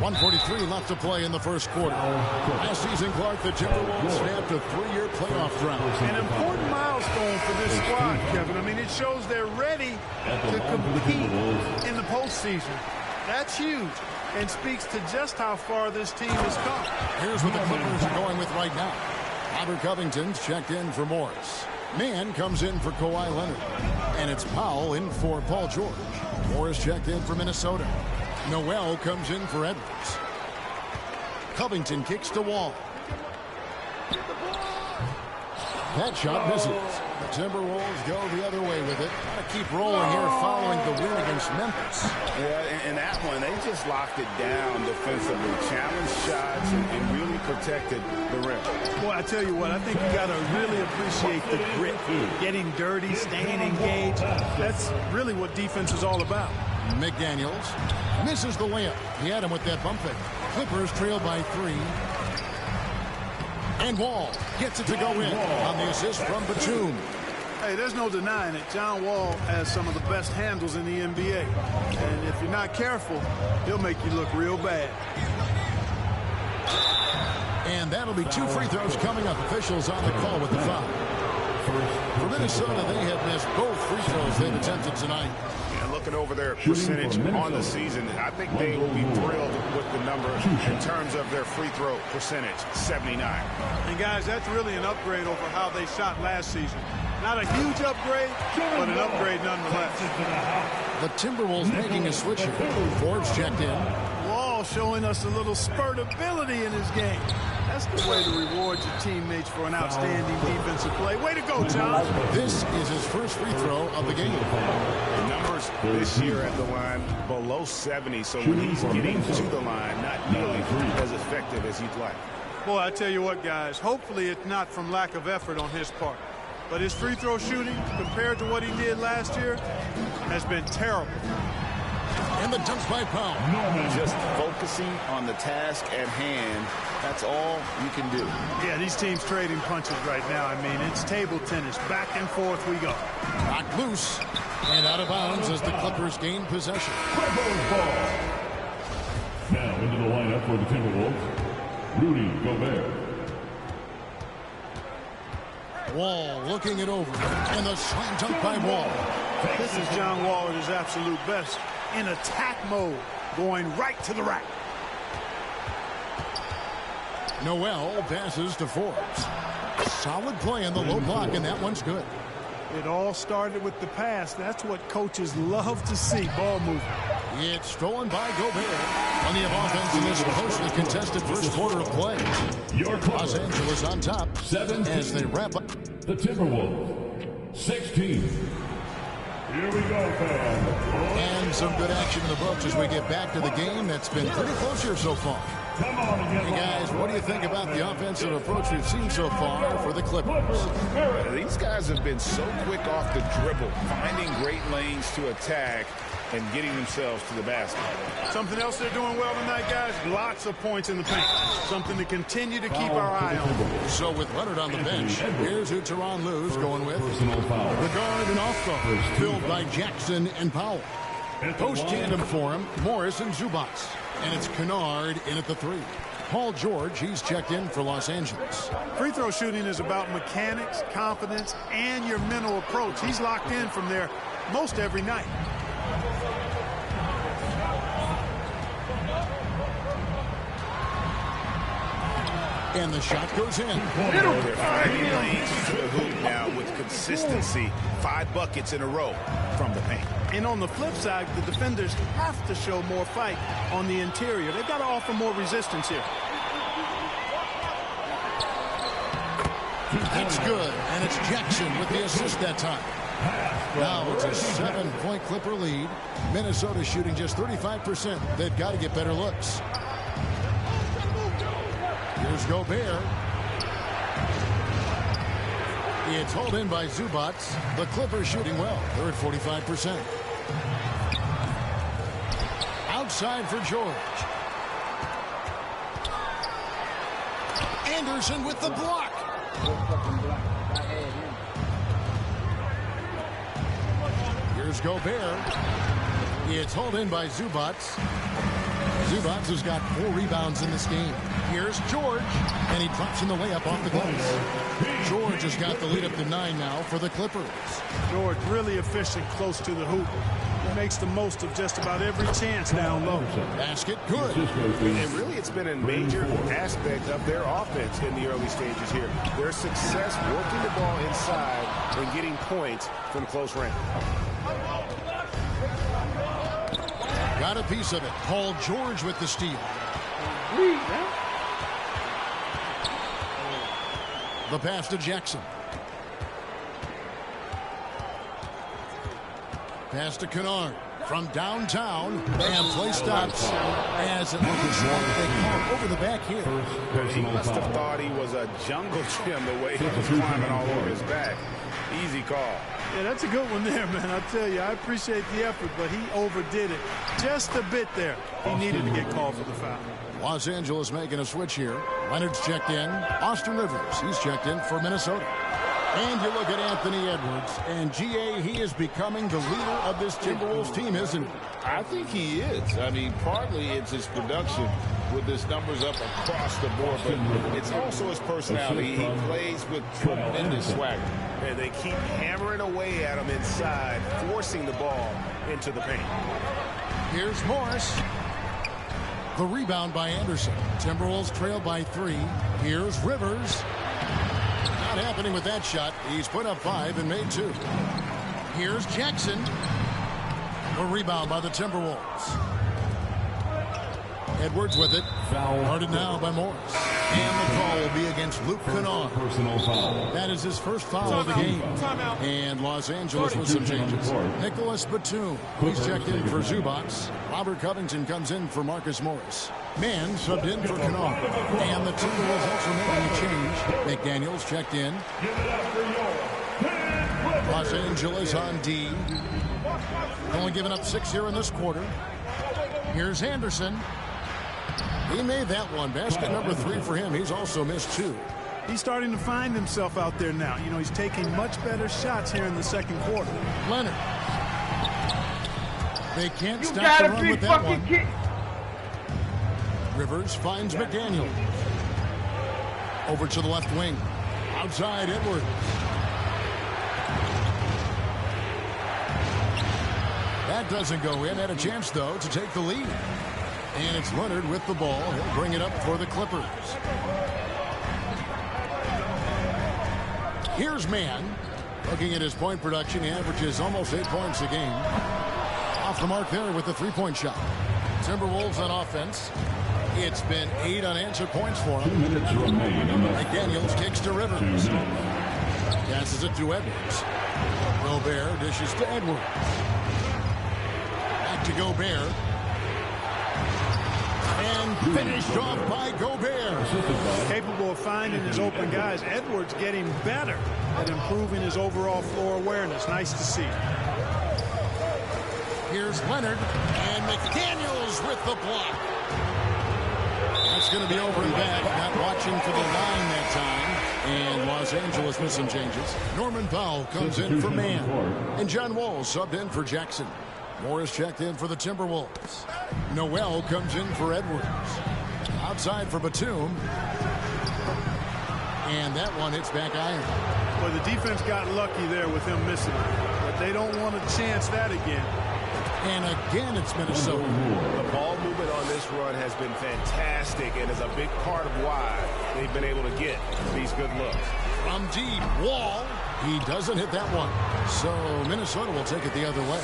1:43 left to play in the first quarter. Last season, Clark, the Timberwolves snapped a 3-year playoff drought. An important milestone for this squad, Kevin. I mean, it shows they're ready to compete in the postseason. That's huge and speaks to just how far this team has come. Here's what the Clippers are going with right now. Robert Covington's checked in for Morris. Mann comes in for Kawhi Leonard. And it's Powell in for Paul George. Morris checked in for Minnesota. Noel comes in for Edwards. Covington kicks to Wall. That shot misses. The Timberwolves go the other way with it. Gotta keep rolling here following the win against Memphis. Yeah, in that one, they just locked it down defensively. Challenged shots and really protected the rim. Boy, I tell you what, I think you got to really appreciate the grit. Getting dirty, staying engaged. That's really what defense is all about. McDaniels misses the layup. He had him with that bump fake. Clippers trail by 3. And Wall gets it to go in on the assist from Batum. Hey, there's no denying it. John Wall has some of the best handles in the NBA. And if you're not careful, he'll make you look real bad. And that'll be 2 free throws coming up. Officials on the call with the foul. For Minnesota, they have missed both free throws they've attempted tonight. Looking over their percentage on the season, I think they will be thrilled with the number in terms of their free throw percentage, 79. And guys, that's really an upgrade over how they shot last season. Not a huge upgrade, but an upgrade nonetheless. The Timberwolves making a switch here. Forbes checked in. Wall showing us a little spurtability in his game. That's the way to reward your teammates for an outstanding defensive play. Way to go, John. This is his first free throw of the game. The numbers this year at the line below 70, so when he's getting to the line, not nearly as effective as you'd like. Boy, I tell you what, guys, hopefully it's not from lack of effort on his part. But his free throw shooting, compared to what he did last year, has been terrible. And the dunks by Powell. Just focusing on the task at hand, that's all you can do. Yeah, these teams trading punches right now. I mean, it's table tennis. Back and forth we go. Knocked loose and out of bounds as the Clippers gain possession. Now into the lineup for the Timberwolves, Rudy Gobert. Wall looking it over, and the slam dunk by Wall. This is John Wall at his absolute best. In attack mode, going right to the rack. Noel passes to Forbes. Solid play in the low block, and that one's good. It all started with the pass. That's what coaches love to see, ball movement. It's stolen by Gobert. Plenty of offense in this closely contested first quarter of play. Los Angeles on top 17 as they wrap up. The Timberwolves, 16. Here we go, fans. And some good action in the books as we get back to the game that's been pretty close here so far. Hey guys, what do you think about the offensive approach we've seen so far for the Clippers? These guys have been so quick off the dribble, finding great lanes to attack and getting themselves to the basket. Something else they're doing well tonight, guys, lots of points in the paint. Something to continue to keep our eye on. So with Leonard on the bench, here's who Tyronn Lue's going with. The guard and off guard, filled by Jackson and Powell. Post tandem for him, Morris and Zubac. And it's Kennard in at the 3. Paul George, he's checked in for Los Angeles. Free throw shooting is about mechanics, confidence, and your mental approach. He's locked in from there most every night. And the shot goes in. They're finding lanes to the hoop now with consistency. 5 buckets in a row from the paint. And on the flip side, the defenders have to show more fight on the interior. They've got to offer more resistance here. That's good, and it's Jackson with the assist that time. Now it's a 7-point Clipper lead. Minnesota shooting just 35%. They've got to get better looks. Here's Gobert. It's hauled in by Zubac. The Clippers shooting well. They're at 45%. Outside for George. Anderson with the block. Here's Gobert. It's hauled in by Zubac. Zubac has got 4 rebounds in this game. Here's George, and he drops in the layup off the glass. George has got the lead up to 9 now for the Clippers. George really efficient close to the hoop. He makes the most of just about every chance down low. Basket good. And really it's been a major aspect of their offense in the early stages here. Their success working the ball inside and getting points from close range. Got a piece of it. Paul George with the steal. The pass to Jackson. Pass to Kennard from downtown, and play stops as it looks like they come over the back here. He must have thought he was a jungle gym the way he was climbing all over his back. Easy call. Yeah, that's a good one there, man. I tell you, I appreciate the effort, but he overdid it just a bit there. He needed to get called for the foul. Los Angeles making a switch here. Leonard's checked in. Austin Rivers, he's checked in for Minnesota. And you look at Anthony Edwards, and G.A., he is becoming the leader of this Timberwolves team, isn't he? I think he is. I mean, partly it's his production with his numbers up across the board, but it's also his personality. He plays with tremendous swagger. And they keep hammering away at him inside, forcing the ball into the paint. Here's Morris. The rebound by Anderson. Timberwolves trail by 3. Here's Rivers. Not happening with that shot. He's put up 5 and made 2. Here's Jackson. A rebound by the Timberwolves. Edwards with it. Foul. Guarded now by Morris. And the call will be against Luke Kennard. Personal foul. That is his first foul of the game. And Los Angeles with some changes. Nicholas Batum. He's checked in for Zubats. Robert Covington comes in for Marcus Morris. Mann subbed in for Kennard. And the Timberwolves also making a change. McDaniels checked in. Los Angeles on D. Only giving up 6 here in this quarter. Here's Anderson. He made that one. Basket number 3 for him. He's also missed 2. He's starting to find himself out there now. You know, he's taking much better shots here in the second quarter. Leonard. They can't stop the run with that one. Rivers finds McDaniel. Over to the left wing. Outside Edwards. That doesn't go in. Had a chance, though, to take the lead. And it's Leonard with the ball. He'll bring it up for the Clippers. Here's Mann. Looking at his point production, he averages almost 8 points a game. Off the mark there with the three-point shot. Timberwolves on offense. It's been 8 unanswered points for him. 2 minutes remain. McDaniels kicks to Rivers. Passes it to Edwards. Gobert dishes to Edwards. Back to Gobert. And finished off by Gobert. Capable of finding his open guys. Edwards getting better at improving his overall floor awareness. Nice to see. Here's Leonard. And McDaniels with the block. That's going to be over and back. Not watching for the line that time. And Los Angeles with some changes. Norman Powell comes in for Mann. And John Wall subbed in for Jackson. Morris checked in for the Timberwolves. Noel comes in for Edwards. Outside for Batum. And that one hits back iron. Well, the defense got lucky there with him missing it. But they don't want to chance that again. And again, it's Minnesota. The ball movement on this run has been fantastic and is a big part of why they've been able to get these good looks. From deep, Wall. He doesn't hit that one. So Minnesota will take it the other way.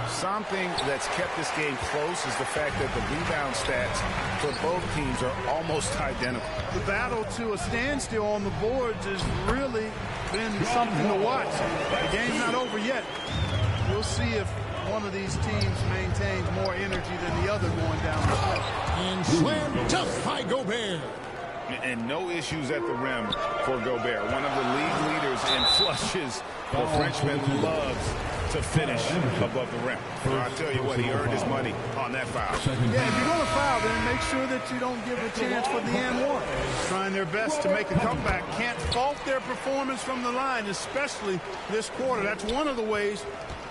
Something that's kept this game close is the fact that the rebound stats for both teams are almost identical. The battle to a standstill on the boards has really been something to watch. The game's not over yet. We'll see if one of these teams maintains more energy than the other going down the stretch. And slam tough by Gobert. And no issues at the rim for Gobert. One of the league leaders in flushes. The Frenchman loves to finish above the rim. I'll tell you what, he earned his money on that foul. Yeah, if you're going to foul, then make sure that you don't give a chance for the and one. Trying their best to make a comeback. Can't fault their performance from the line, especially this quarter. That's one of the ways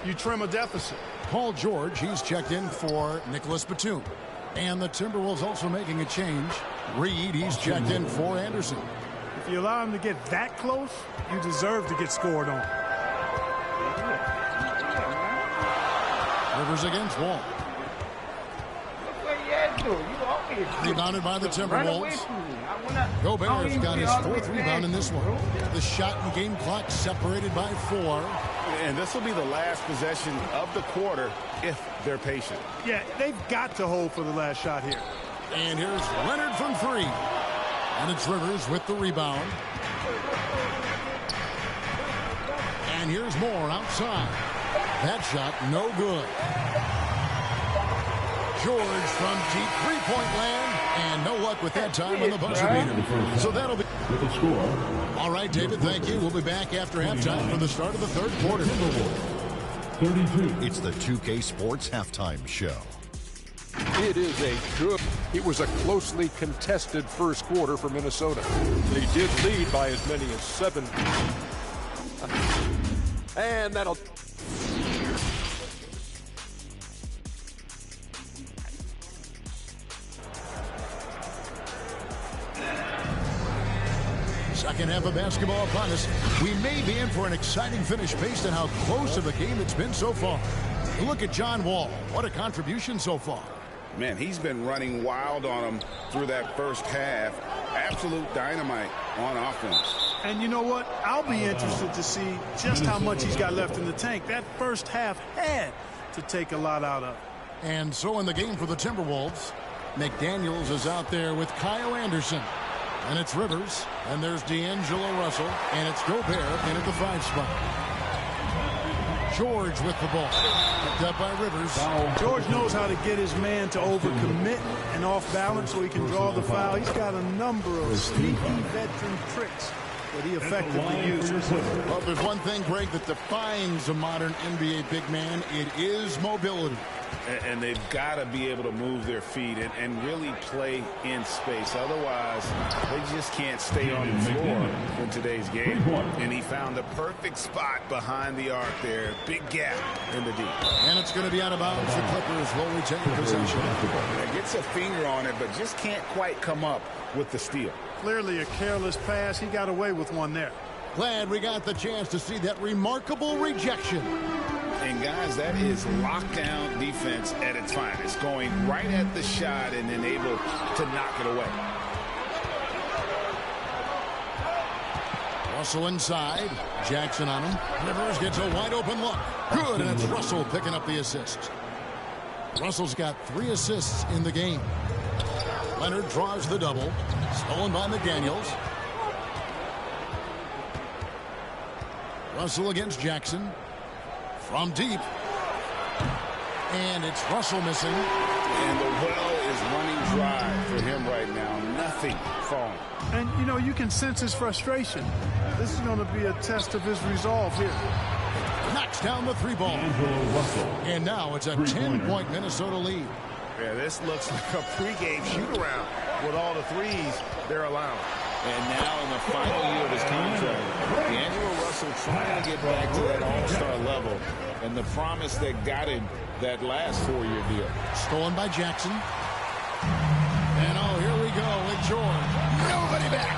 you trim a deficit. Paul George, he's checked in for Nicholas Batum. And the Timberwolves also making a change. Reed, he's checked in for Anderson. If you allow him to get that close, you deserve to get scored on. Rivers against Wall. Rebounded by the Timberwolves. Gobert's got his 4th rebound in this one. The shot and game clock separated by 4. And this will be the last possession of the quarter if they're patient. Yeah, they've got to hold for the last shot here. And here's Leonard from 3. And it's Rivers with the rebound. And here's Moore outside. That shot no good. George from deep three-point land. And no luck with that time on the buzzer beater. So that'll be... With the score. All right, David, thank you. We'll be back after halftime for the start of the third quarter. 32. It's the 2K Sports Halftime Show. It was a closely contested first quarter for Minnesota. They did lead by as many as 7. And that'll... Second half of basketball upon us. We may be in for an exciting finish based on how close of a game it's been so far. Look at John Wall. What a contribution so far. Man, he's been running wild on him through that first half. Absolute dynamite on offense. And you know what? I'll be interested to see just how much he's got left in the tank. That first half had to take a lot out of. And so in the game for the Timberwolves, McDaniels is out there with Kyle Anderson. And it's Rivers. And there's D'Angelo Russell. And it's Gobert in at the 5 spot. George with the ball. Picked up by Rivers. George knows how to get his man to overcommit and off balance so he can draw the foul. He's got a number of sneaky veteran tricks that he effectively uses. Well, there's one thing, Greg, that defines a modern NBA big man. It is mobility. And they've got to be able to move their feet and really play in space. Otherwise, they just can't stay on the floor in today's game. And he found the perfect spot behind the arc there. Big gap in the deep. And it's going to be out of bounds. The Clippers will retain possession. Gets a finger on it, but just can't quite come up with the steal. Clearly a careless pass. He got away with one there. Glad we got the chance to see that remarkable rejection. And guys, that is lockdown defense at its finest. Going right at the shot and then able to knock it away. Russell inside. Jackson on him. Rivers gets a wide open look. Good, and it's Russell picking up the assist. Russell's got 3 assists in the game. Leonard draws the double. Stolen by McDaniels. Russell against Jackson. From deep. And it's Russell missing. And the well is running dry for him right now. Nothing falling. And, you know, you can sense his frustration. This is going to be a test of his resolve here. Knocks down the 3 ball. And now it's a 10-point Minnesota lead. Yeah, this looks like a pregame shoot-around with all the threes they're allowing. And now in the final year of his contract, D'Angelo Russell trying to get back to that all-star level and the promise that got him that last 4-year deal. Stolen by Jackson. And here we go with George. Nobody back.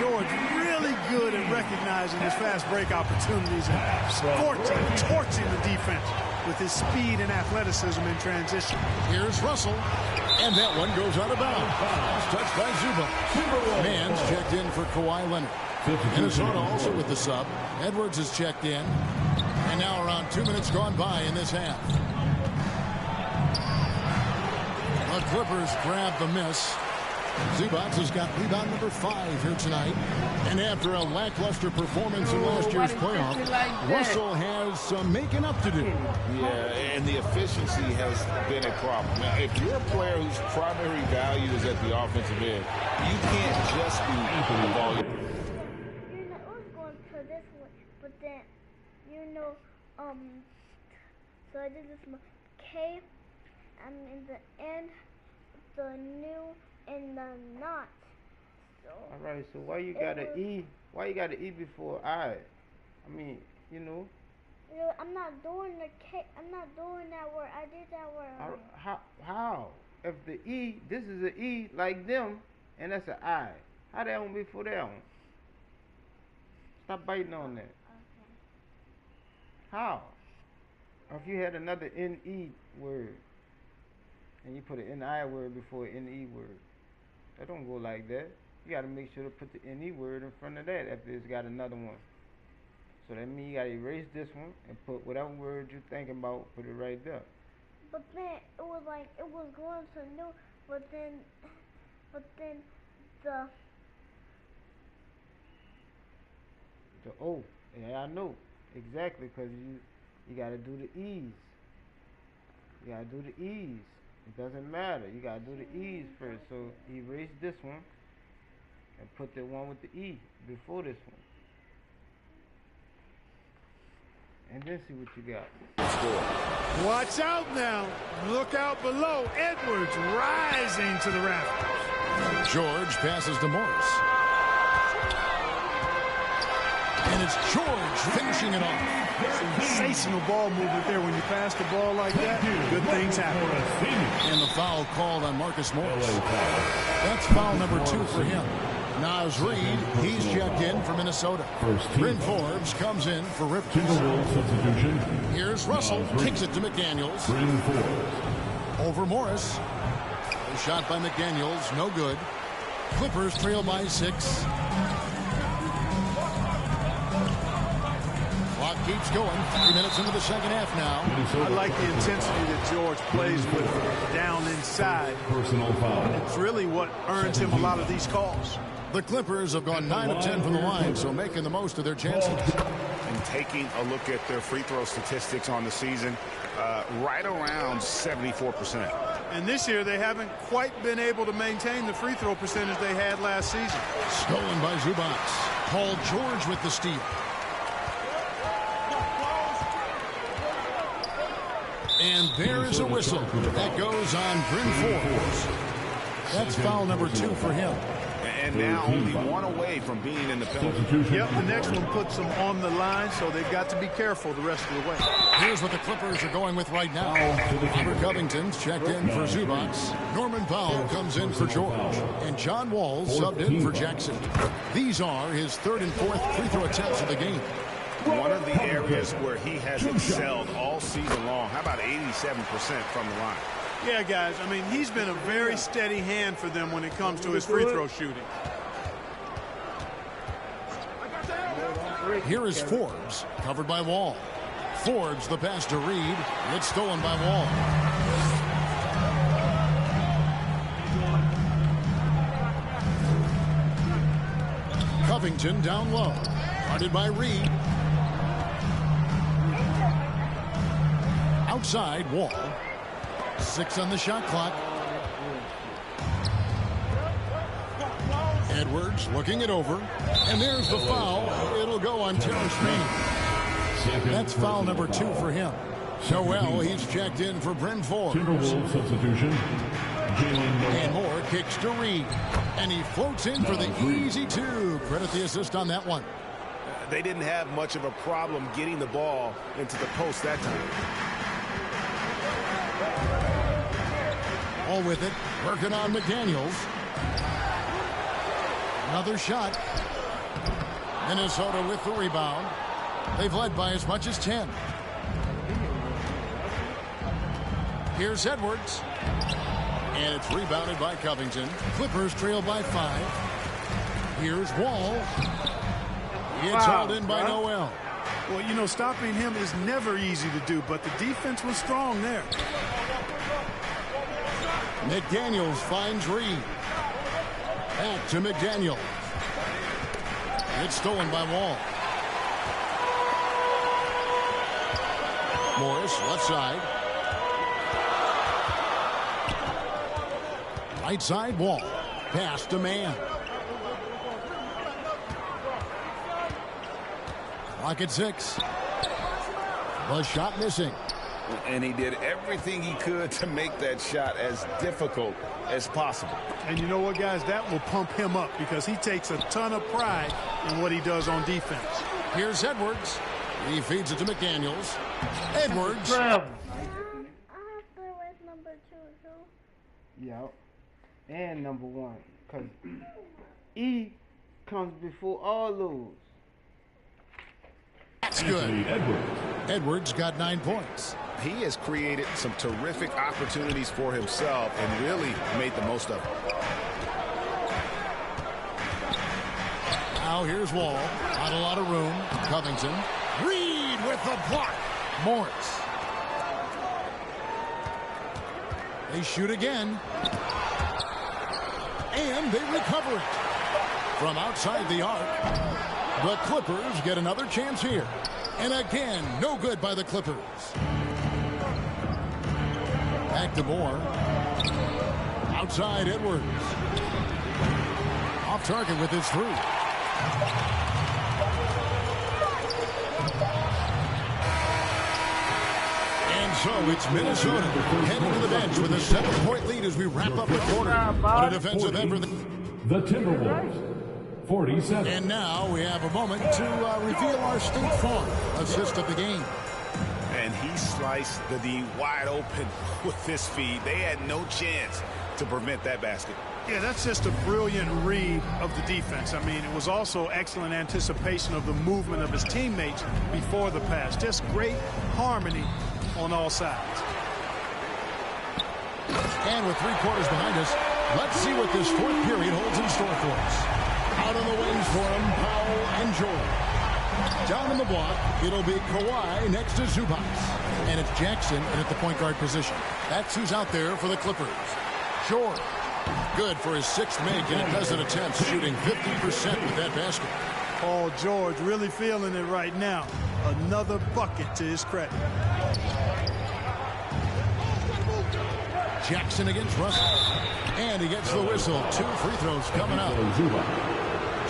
George really good at recognizing his fast break opportunities and torching the defense with his speed and athleticism in transition. Here's Russell. And that one goes out of bounds. Touched by Zubac. Mann's checked in for Kawhi Leonard. Minnesota also with the sub. Edwards is checked in. And now around 2 minutes gone by in this half. The Clippers grab the miss. Zubac has got rebound number 5 here tonight. And after a lackluster performance in last year's playoff, Russell has some making up to do. Yeah, and the efficiency has been a problem. Now, if you're a player whose primary value is at the offensive end, you can't just be equal volume. You know, it was going to this one, but then, so I did this K, and in the end, the new and the not. So all right, so why you got an E? Why you got an E before I? I mean, you know. I'm not doing the K. I'm not doing that word. I did that word. How? If the E, this is an E like them, and that's an I. How that one before that one? Stop biting on that. Okay. How? Or if you had another N-E word, and you put an N-I word before an N-E word, that don't go like that. You got to make sure to put the N-E word in front of that if it's got another one. So that means you got to erase this one and put whatever word you're thinking about, put it right there. But then it was like it was going to new, but then the O. Yeah, I know exactly, because you got to do the E's. You got to do the E's. It doesn't matter. You got to do the E's first. So erase this one and put the one with the E before this one. And then see what you got. Watch out now. Look out below. Edwards rising to the rafters. George passes to Morris. And it's George finishing it off. Sensational ball movement there. When you pass the ball like that, good things happen. And the foul called on Marcus Morris. That's foul number 2 for him. Naz Reid, he's checked in for Minnesota. Bryn Forbes comes in for Rivers. Here's Russell, kicks it to McDaniels. Over Morris. A shot by McDaniels, no good. Clippers trail by 6. Clock keeps going. 3 minutes into the second half now. I like the intensity that George plays with down inside. Personal foul. It's really what earns him a lot of these calls. The Clippers have gone 9 of 10 from the line, so making the most of their chances. And taking a look at their free throw statistics on the season, right around 74%. And this year, they haven't quite been able to maintain the free throw percentage they had last season. Stolen by Zubac. Paul George with the steal. And there is a whistle. That goes on Bryn Forbes. That's foul number 2 for him. And now only one away from being in the penalty. Yep, the next one puts them on the line, so they've got to be careful the rest of the way. Here's what the Clippers are going with right now. Robert Covington's checked in for Zubac. Norman Powell comes in for George. And John Wall subbed in for Jackson. These are his 3rd and 4th free throw attempts of the game. One of the areas where he has excelled all season long. How about 87% from the line? Yeah, guys, I mean, he's been a very steady hand for them when it comes to his free throw shooting. Here is Forbes, covered by Wall. Forbes, the pass to Reed. It's stolen by Wall. Covington down low. Guarded by Reed. Outside, Wall. 6 on the shot clock. Edwards looking it over. And there's the foul. It'll go on Terrence Mann. That's foul number 2 for him. Noel, he's checked in for Bryn Forbes. Timberwolves substitution. And Moore kicks to Reed. And he floats in for the easy 2. Credit the assist on that one. They didn't have much of a problem getting the ball into the post that time. All with it. Working on McDaniels. Another shot. Minnesota with the rebound. They've led by as much as 10. Here's Edwards. And it's rebounded by Covington. Clippers trail by 5. Here's Wall. It's hauled in by Noel. Well, you know, stopping him is never easy to do, but the defense was strong there. McDaniels finds Reed. Back to McDaniels. It's stolen by Wall. Morris, left side. Right side, Wall. Pass to Mann. Clock at 6. The shot missing. And he did everything he could to make that shot as difficult as possible. And you know what, guys? That will pump him up because he takes a ton of pride in what he does on defense. Here's Edwards. He feeds it to McDaniels. Edwards. I have to write number 2 too. Yep. And number 1. Because E comes before all those. That's good. Edwards got 9 points. He has created some terrific opportunities for himself and really made the most of it. Now here's Wall. Not a lot of room. Covington. Reed with the block. Morris. They shoot again. And they recover it. From outside the arc. The Clippers get another chance here. And again, no good by the Clippers. Back to Moore. Outside Edwards. Off target with his 3. And so it's Minnesota heading to the bench with a 7-point lead as we wrap up the quarter. On a defensive end for the Timberwolves. 47. And now we have a moment to reveal our State Farm assist of the game. And he sliced the D wide open with this feed. They had no chance to prevent that basket. Yeah, that's just a brilliant read of the defense. I mean, it was also excellent anticipation of the movement of his teammates before the pass. Just great harmony on all sides. And with 3 quarters behind us, let's see what this 4th period holds in store for us. Out on the wings for him, Powell and George. Down in the block, it'll be Kawhi next to Zubac. And it's Jackson at the point guard position. That's who's out there for the Clippers. George. Good for his 6th make in a dozen attempts, shooting 50% with that basket. Paul George really feeling it right now. Another bucket to his credit. Jackson against Russell. And he gets the whistle. 2 free throws coming up.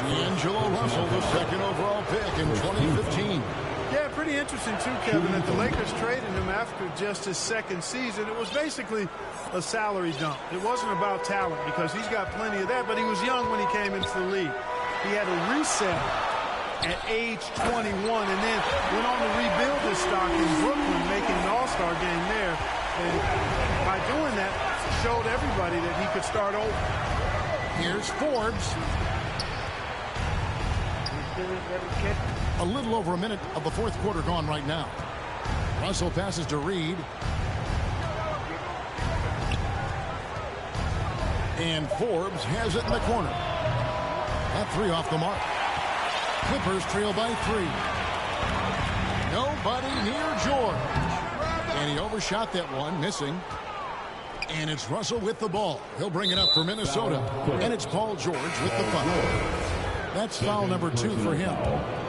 D'Angelo Russell, the 2nd overall pick in 2015. Yeah, pretty interesting too, Kevin, that the Lakers traded him after just his 2nd season. It was basically a salary dump. It wasn't about talent because he's got plenty of that, but he was young when he came into the league. He had a reset at age 21 and then went on to rebuild his stock in Brooklyn, making an all-star game there. And by doing that, showed everybody that he could start over. Here's Forbes. A little over a minute of the 4th quarter gone right now. Russell passes to Reed. And Forbes has it in the corner. That 3 off the mark. Clippers trail by 3. Nobody near George. And he overshot that one, missing. And it's Russell with the ball. He'll bring it up for Minnesota. And it's Paul George with the foul. That's foul number 2 for him.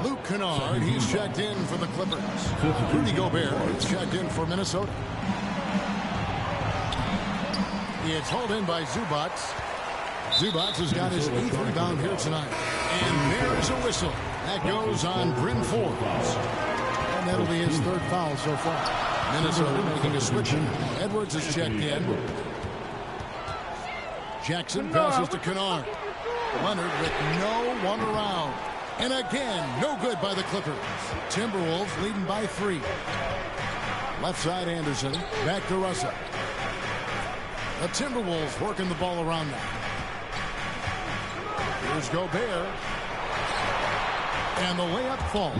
Luke Kennard, he's checked in for the Clippers. Rudy Gobert, he's checked in for Minnesota. It's hauled in by Zubac. Zubac has got his 8th rebound here tonight. And there's a whistle. That goes on Bryn Forbes. And that'll be his 3rd foul so far. Minnesota making a switch. Edwards is checked in. Jackson passes to Kennard. Leonard with no one around. And again, no good by the Clippers. Timberwolves leading by 3. Left side Anderson. Back to Russell. The Timberwolves working the ball around now. Here's Gobert. And the layup falls.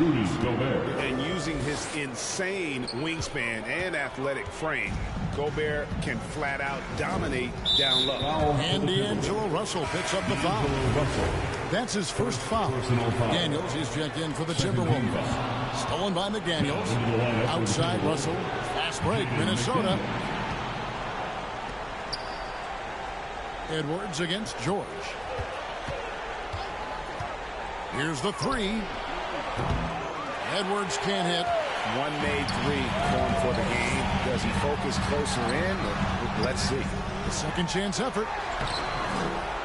And using his insane wingspan and athletic frame, Gobert can flat out dominate down low. And D'Angelo Russell picks up the foul. That's his 1st foul. Daniels is checked in for the Timberwolves. Stolen by McDaniels. Outside Russell. Fast break, Minnesota. Edwards against George. Here's the 3. Edwards can't hit. 1 made 3 going for the game. Does he focus closer in? Let's see. The 2nd chance effort.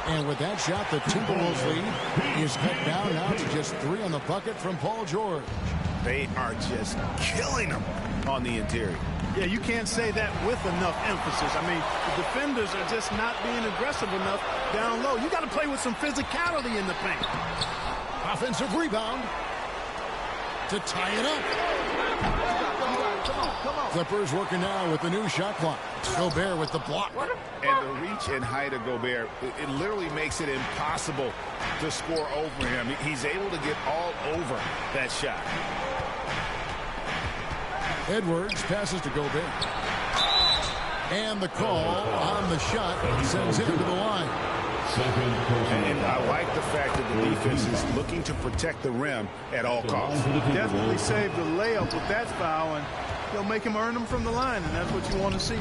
And with that shot, the Timberwolves lead is cut down now to just 3 on the bucket from Paul George. They are just killing him on the interior. Yeah, you can't say that with enough emphasis. I mean, the defenders are just not being aggressive enough down low. You got to play with some physicality in the paint. Offensive rebound to tie it up. Come on. Clippers working now with the new shot clock. Gobert with the block. And the reach and height of Gobert, it literally makes it impossible to score over him. He's able to get all over that shot. Edwards passes to Gobert. And the call on the shot sends him to the line. And I like the fact that the defense is looking to protect the rim at all costs. Definitely saved the layup with that foul, and they'll make him earn them from the line, and that's what you want to see.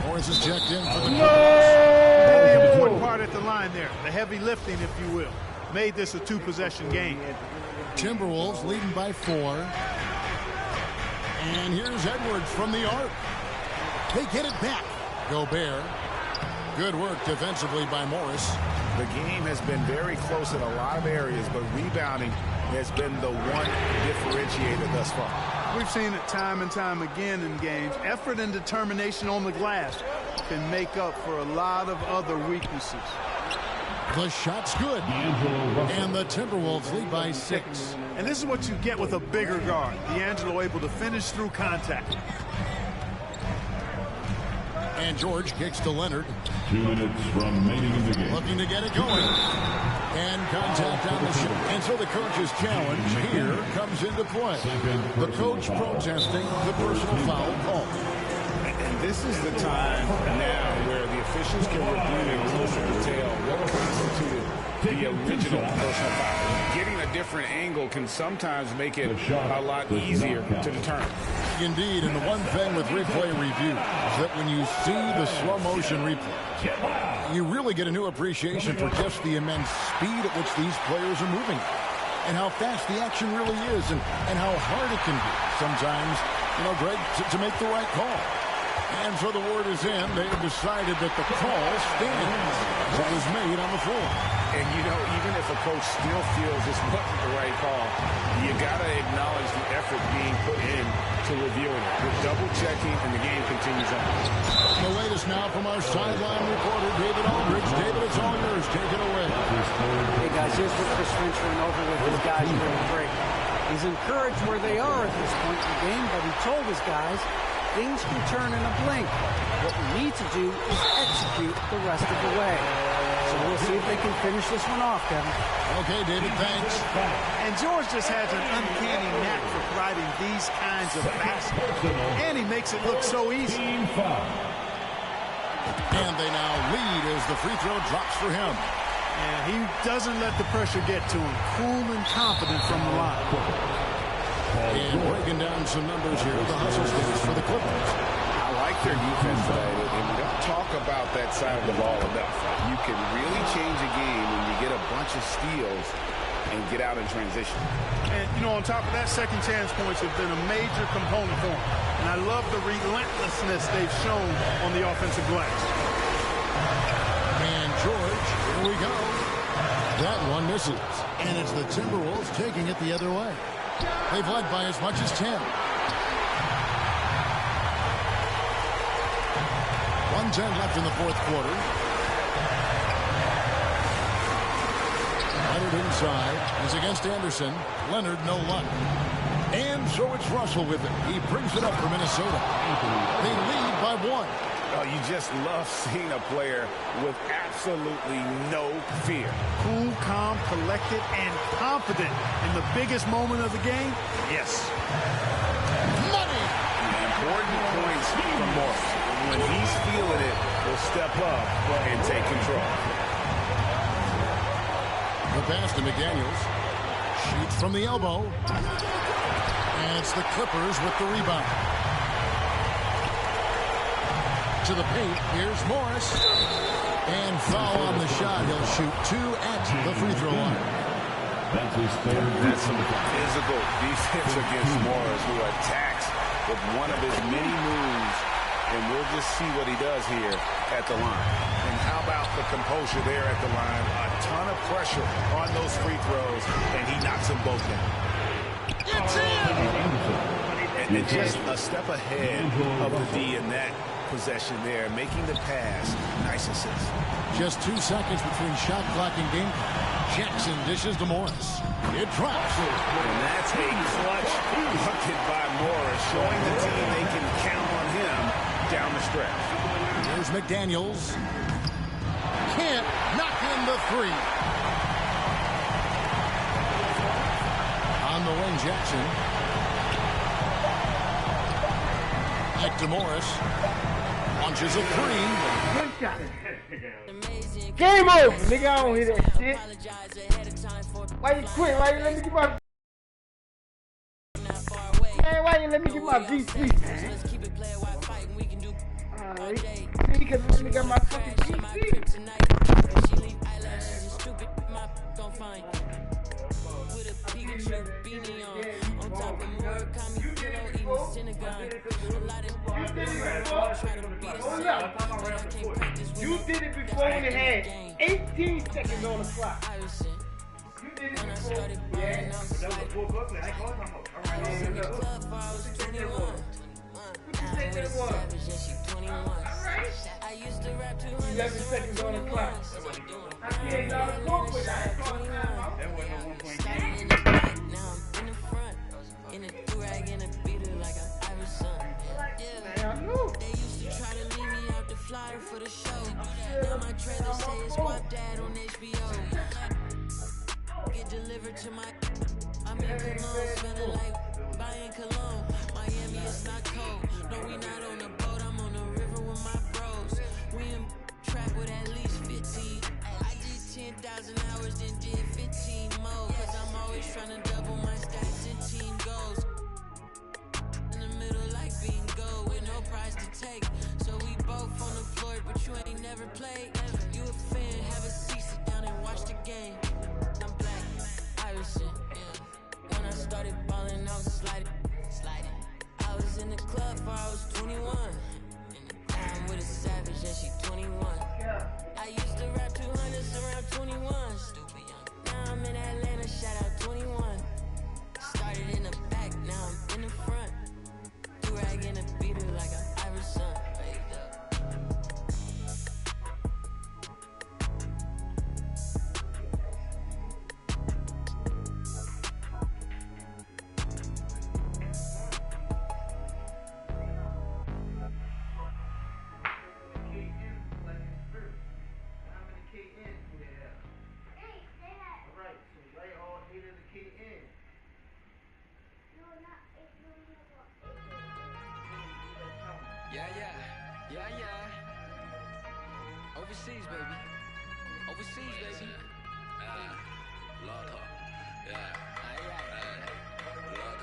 Morris is checked in for the The important part at the line there, the heavy lifting, if you will, made this a 2-possession game. Timberwolves leading by 4. And here's Edwards from the arc. They get it back. Gobert. Good work defensively by Morris. The game has been very close in a lot of areas, but rebounding has been the one differentiator thus far. We've seen it time and time again in games. Effort and determination on the glass can make up for a lot of other weaknesses. The shot's good. And the Timberwolves lead by 6. And this is what you get with a bigger guard. D'Angelo able to finish through contact. And George kicks to Leonard. 2 minutes remaining in the game. Looking to get it going. And contact on the shot. And so the coach's challenge here comes into play. The coach protesting the personal foul call. And this is the time now where the officials can review in closer detail what constituted the original personal foul. Getting a different angle can sometimes make it a lot easier to determine. Indeed, and the one thing with replay review is that when you see the slow motion replay, you really get a new appreciation for just the immense speed at which these players are moving and how fast the action really is and how hard it can be sometimes, Greg, to make the right call. And so the word is in. They have decided that the call stands as it was made on the floor. And, even if a coach still feels this wasn't the right call, you got to acknowledge the effort being put in to reviewing it. We're double-checking, and the game continues on. The latest now from our sideline reporter, David Aldridge. David, it's all yours. Take it away. Hey, guys, here's what Chris Finch went over with his guys during the break. He's encouraged where they are at this point in the game, but he told his guys things can turn in a blink. What we need to do is execute the rest of the way. So we'll see if they can finish this one off, Kevin. Okay, David, thanks. And George just has an uncanny knack for providing these kinds of baskets. And he makes it look so easy. And they now lead as the free throw drops for him. And he doesn't let the pressure get to him. Cool and confident from the line. And breaking down some numbers here, the hustle stats for the Clippers. I like their defense tonight, and we don't talk about that side of the ball enough. You can really change a game when you get a bunch of steals and get out in transition. And, on top of that, second chance points have been a major component for him. And I love the relentlessness they've shown on the offensive glass. And George, here we go. That one misses. And it's the Timberwolves taking it the other way. They've led by as much as 10. 1:10 left in the fourth quarter. Leonard inside. He's against Anderson. Leonard, no luck. And so it's Russell with it. He brings it up for Minnesota. They lead by 1. Oh, you just love seeing a player with absolutely no fear. Cool, calm, collected, and confident in the biggest moment of the game. Yes. Money! Important points from Morris. When he's feeling it, he'll step up and take control. The pass to McDaniels. Shoots from the elbow. And it's the Clippers with the rebound. To the paint, here's Morris. And foul on the shot. He'll shoot 2 at the free throw line. That's some physical defense against Morris, who attacks with one of his many moves. And we'll just see what he does here at the line. And how about the composure there at the line? A ton of pressure on those free throws, and he knocks them both down. It's in! And just a step ahead of the D in that possession there, making the pass. Nice assist. Just 2 seconds between shot clock and game clock. Jackson dishes to Morris. It drops. And that's a clutch bucket by Morris, showing the team they can count on him down the stretch. Here's McDaniels. Can't knock in the 3. On the wing, Jackson. Back to Morris. Launches a 3. Game over, nigga. I don't hear that shit. Why you quit? Why you let me get my... Man, why you let me get my VC, man? Alright. Because let me get my fucking VC. You did it before when it had 18 seconds on the clock. You did it before. Yeah. But that was before Buckley. I ain't calling no more. Alright, what you think it was? What you think it was? Alright. 11 seconds on the clock. I can't not score, but I ain't calling time out. That wasn't no 1 point game. In a do-rag and a beater like an Iverson. Yeah. They used to try to leave me out the flyer for the show. Now my trailer say it's Squad Dad on HBO. Get delivered to my... I'm in Cologne, smelling like buying cologne. Miami, it's not cold. No, we not on the boat. I'm on the river with my bros. We in trap with at least 15. I did 10,000 hours, then did 15 more. Cause I'm always trying to double my stats and team goals. In the middle like bingo, with no prize to take. So we both on the floor, but you ain't never played. You a fan, have a seat, sit down and watch the game. I'm black, Irishman, yeah. When I started balling, I was sliding. I was in the club before I was 21. I'm with a savage and she 21. I used to rap 200s around 21. Stupid young. Now I'm in Atlanta, shout out 21. Started in the back, now I'm in the front. Do-rag in a beater like an Irish son. Baked up. Overseas, baby. Overseas, baby. Lord, yeah. Lord,